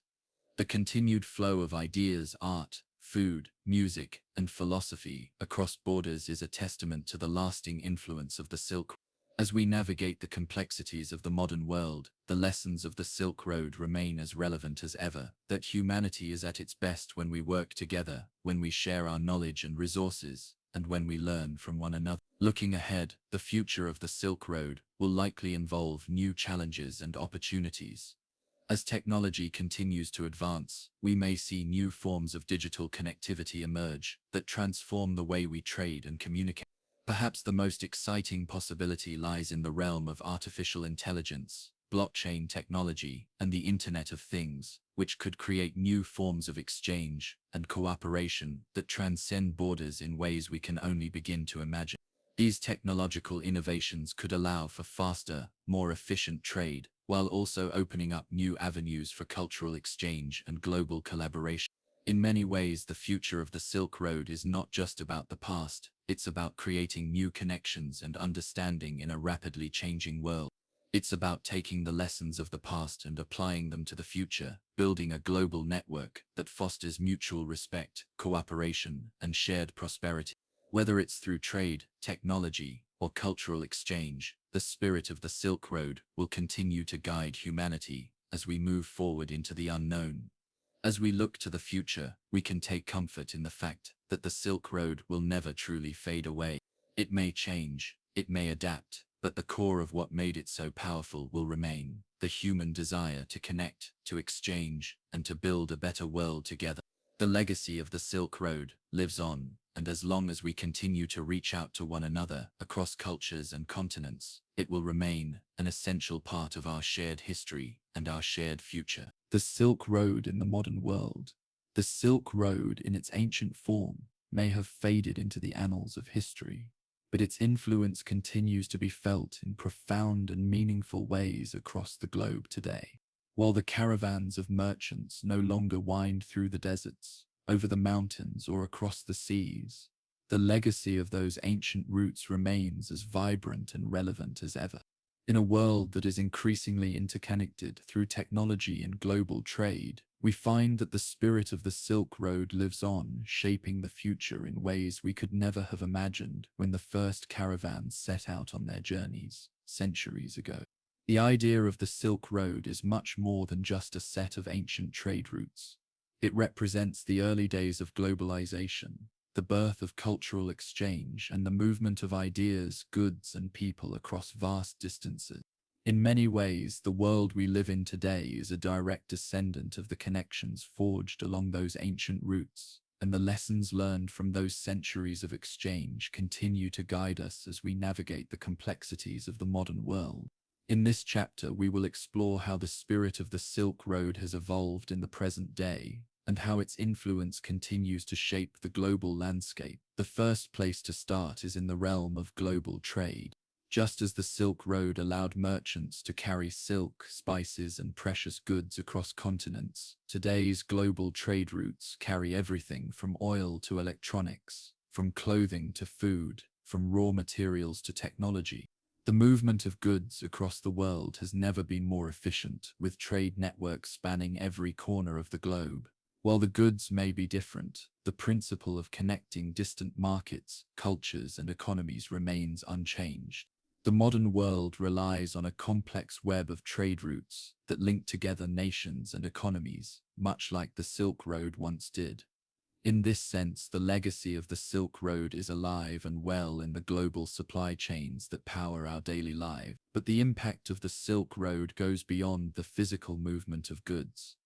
The continued flow of ideas, art, food, music, and philosophy across borders is a testament to the lasting influence of the Silk Road. As we navigate the complexities of the modern world, the lessons of the Silk Road remain as relevant as ever, that humanity is at its best when we work together, when we share our knowledge and resources, and when we learn from one another. Looking ahead, the future of the Silk Road will likely involve new challenges and opportunities. As technology continues to advance, we may see new forms of digital connectivity emerge that transform the way we trade and communicate. Perhaps the most exciting possibility lies in the realm of artificial intelligence, blockchain technology, and the Internet of Things, which could create new forms of exchange and cooperation that transcend borders in ways we can only begin to imagine. These technological innovations could allow for faster, more efficient trade, while also opening up new avenues for cultural exchange and global collaboration. In many ways, the future of the Silk Road is not just about the past, it's about creating new connections and understanding in a rapidly changing world. It's about taking the lessons of the past and applying them to the future, building a global network that fosters mutual respect, cooperation, and shared prosperity. Whether it's through trade, technology, or cultural exchange, the spirit of the Silk Road will continue to guide humanity as we move forward into the unknown. As we look to the future, we can take comfort in the fact that the Silk Road will never truly fade away. It may change, it may adapt, but the core of what made it so powerful will remain: the human desire to connect, to exchange, and to build a better world together. The legacy of the Silk Road lives on, and as long as we continue to reach out to one another across cultures and continents, it will remain an essential part of our shared history and our shared future. The Silk Road in the modern world. The Silk Road in its ancient form may have faded into the annals of history, but its influence continues to be felt in profound and meaningful ways across the globe today. While the caravans of merchants no longer wind through the deserts, over the mountains, or across the seas, the legacy of those ancient routes remains as vibrant and relevant as ever. In a world that is increasingly interconnected through technology and global trade, we find that the spirit of the Silk Road lives on, shaping the future in ways we could never have imagined when the first caravans set out on their journeys centuries ago. The idea of the Silk Road is much more than just a set of ancient trade routes. It represents the early days of globalization, the birth of cultural exchange, and the movement of ideas, goods, and people across vast distances. In many ways, the world we live in today is a direct descendant of the connections forged along those ancient routes, and the lessons learned from those centuries of exchange continue to guide us as we navigate the complexities of the modern world. In this chapter, we will explore how the spirit of the Silk Road has evolved in the present day, and how its influence continues to shape the global landscape. The first place to start is in the realm of global trade. Just as the Silk Road allowed merchants to carry silk, spices, and precious goods across continents, today's global trade routes carry everything from oil to electronics, from clothing to food, from raw materials to technology. The movement of goods across the world has never been more efficient, with trade networks spanning every corner of the globe. While the goods may be different, the principle of connecting distant markets, cultures, and economies remains unchanged. The modern world relies on a complex web of trade routes that link together nations and economies, much like the Silk Road once did. In this sense, the legacy of the Silk Road is alive and well in the global supply chains that power our daily lives. But the impact of the Silk Road goes beyond the physical movement of goods.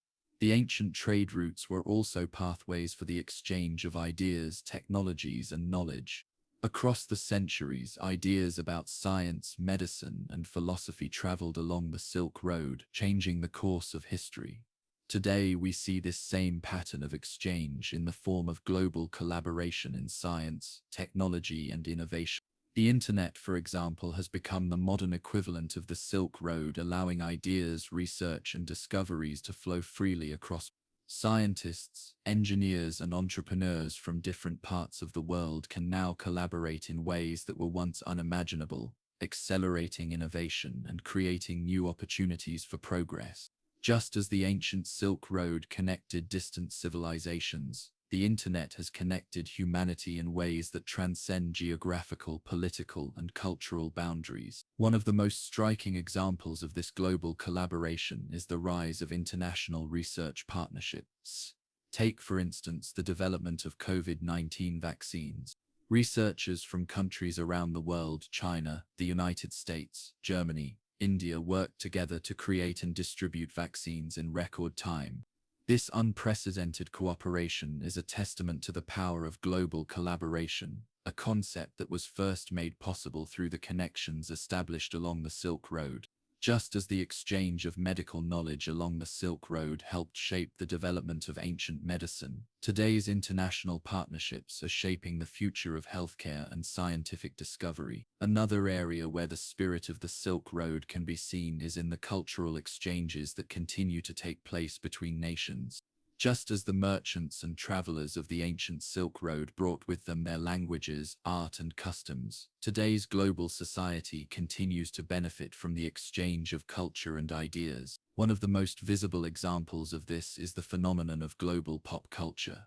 The ancient trade routes were also pathways for the exchange of ideas, technologies, and knowledge. Across the centuries, ideas about science, medicine, and philosophy traveled along the Silk Road, changing the course of history. Today, we see this same pattern of exchange in the form of global collaboration in science, technology, and innovation. The internet, for example, has become the modern equivalent of the Silk Road, allowing ideas, research, and discoveries to flow freely across. Scientists, engineers, and entrepreneurs from different parts of the world can now collaborate in ways that were once unimaginable, accelerating innovation and creating new opportunities for progress. Just as the ancient Silk Road connected distant civilizations, the internet has connected humanity in ways that transcend geographical, political, and cultural boundaries. One of the most striking examples of this global collaboration is the rise of international research partnerships. Take, for instance, the development of COVID-19 vaccines. Researchers from countries around the world, China, the United States, Germany, India, worked together to create and distribute vaccines in record time. This unprecedented cooperation is a testament to the power of global collaboration, a concept that was first made possible through the connections established along the Silk Road. Just as the exchange of medical knowledge along the Silk Road helped shape the development of ancient medicine, today's international partnerships are shaping the future of healthcare and scientific discovery. Another area where the spirit of the Silk Road can be seen is in the cultural exchanges that continue to take place between nations. Just as the merchants and travelers of the ancient Silk Road brought with them their languages, art, and customs, today's global society continues to benefit from the exchange of culture and ideas. One of the most visible examples of this is the phenomenon of global pop culture.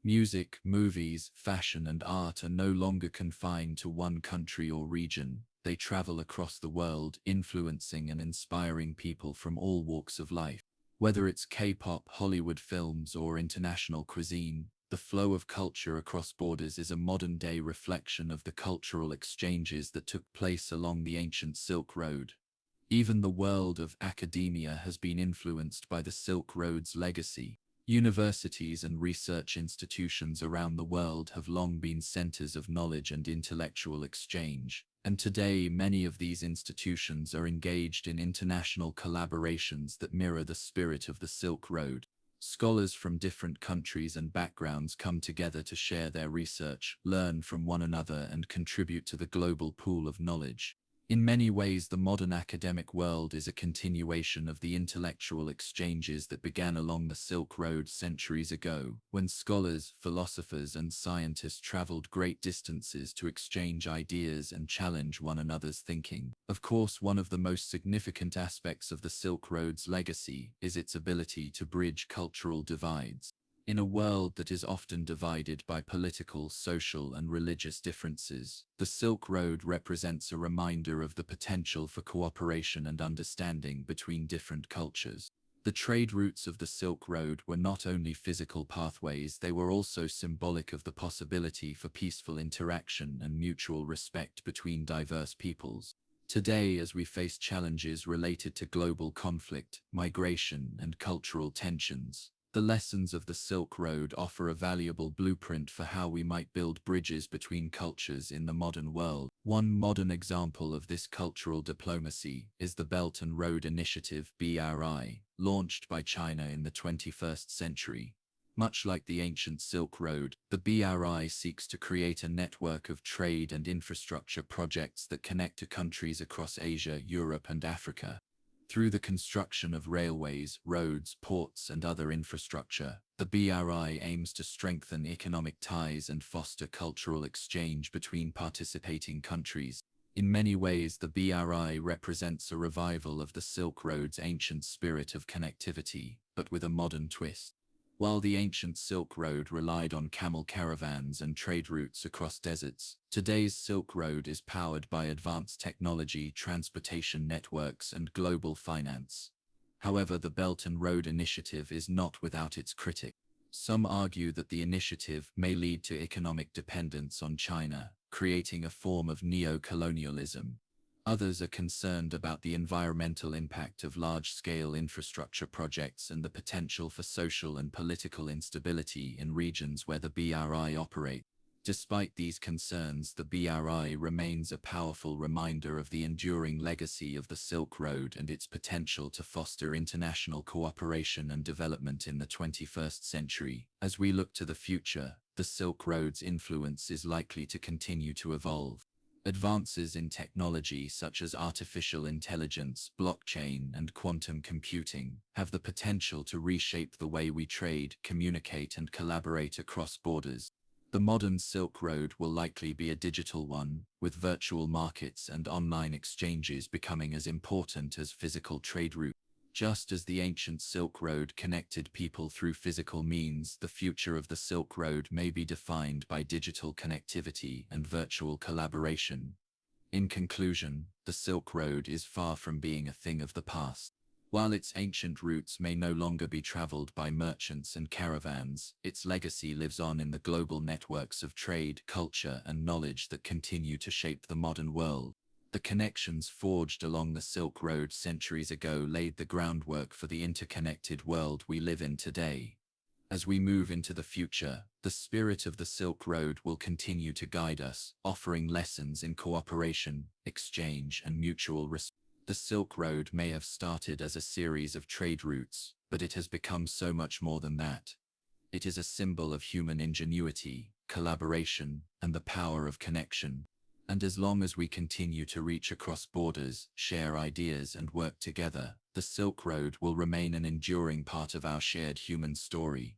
Music, movies, fashion, and art are no longer confined to one country or region. They travel across the world, influencing and inspiring people from all walks of life. Whether it's K-pop, Hollywood films, or international cuisine, the flow of culture across borders is a modern-day reflection of the cultural exchanges that took place along the ancient Silk Road. Even the world of academia has been influenced by the Silk Road's legacy. Universities and research institutions around the world have long been centers of knowledge and intellectual exchange, and today many of these institutions are engaged in international collaborations that mirror the spirit of the Silk Road. Scholars from different countries and backgrounds come together to share their research, learn from one another, and contribute to the global pool of knowledge. In many ways, the modern academic world is a continuation of the intellectual exchanges that began along the Silk Road centuries ago, when scholars, philosophers, and scientists traveled great distances to exchange ideas and challenge one another's thinking. Of course, one of the most significant aspects of the Silk Road's legacy is its ability to bridge cultural divides. In a world that is often divided by political, social, and religious differences, the Silk Road represents a reminder of the potential for cooperation and understanding between different cultures. The trade routes of the Silk Road were not only physical pathways, they were also symbolic of the possibility for peaceful interaction and mutual respect between diverse peoples. Today, as we face challenges related to global conflict, migration, and cultural tensions, the lessons of the Silk Road offer a valuable blueprint for how we might build bridges between cultures in the modern world. One modern example of this cultural diplomacy is the Belt and Road Initiative (BRI), launched by China in the 21st century. Much like the ancient Silk Road, the BRI seeks to create a network of trade and infrastructure projects that connect to countries across Asia, Europe, and Africa. Through the construction of railways, roads, ports, and other infrastructure, the BRI aims to strengthen economic ties and foster cultural exchange between participating countries. In many ways, the BRI represents a revival of the Silk Road's ancient spirit of connectivity, but with a modern twist. While the ancient Silk Road relied on camel caravans and trade routes across deserts, today's Silk Road is powered by advanced technology, transportation networks, and global finance. However, the Belt and Road Initiative is not without its critics. Some argue that the initiative may lead to economic dependence on China, creating a form of neo-colonialism. Others are concerned about the environmental impact of large-scale infrastructure projects and the potential for social and political instability in regions where the BRI operate. Despite these concerns, the BRI remains a powerful reminder of the enduring legacy of the Silk Road and its potential to foster international cooperation and development in the 21st century. As we look to the future, the Silk Road's influence is likely to continue to evolve. Advances in technology such as artificial intelligence, blockchain, and quantum computing have the potential to reshape the way we trade, communicate, and collaborate across borders. The modern Silk Road will likely be a digital one, with virtual markets and online exchanges becoming as important as physical trade routes. Just as the ancient Silk Road connected people through physical means, the future of the Silk Road may be defined by digital connectivity and virtual collaboration. In conclusion, the Silk Road is far from being a thing of the past. While its ancient routes may no longer be traveled by merchants and caravans, its legacy lives on in the global networks of trade, culture, and knowledge that continue to shape the modern world. The connections forged along the Silk Road centuries ago laid the groundwork for the interconnected world we live in today. As we move into the future, the spirit of the Silk Road will continue to guide us, offering lessons in cooperation, exchange, and mutual respect. The Silk Road may have started as a series of trade routes, but it has become so much more than that. It is a symbol of human ingenuity, collaboration, and the power of connection. And as long as we continue to reach across borders, share ideas, and work together, the Silk Road will remain an enduring part of our shared human story.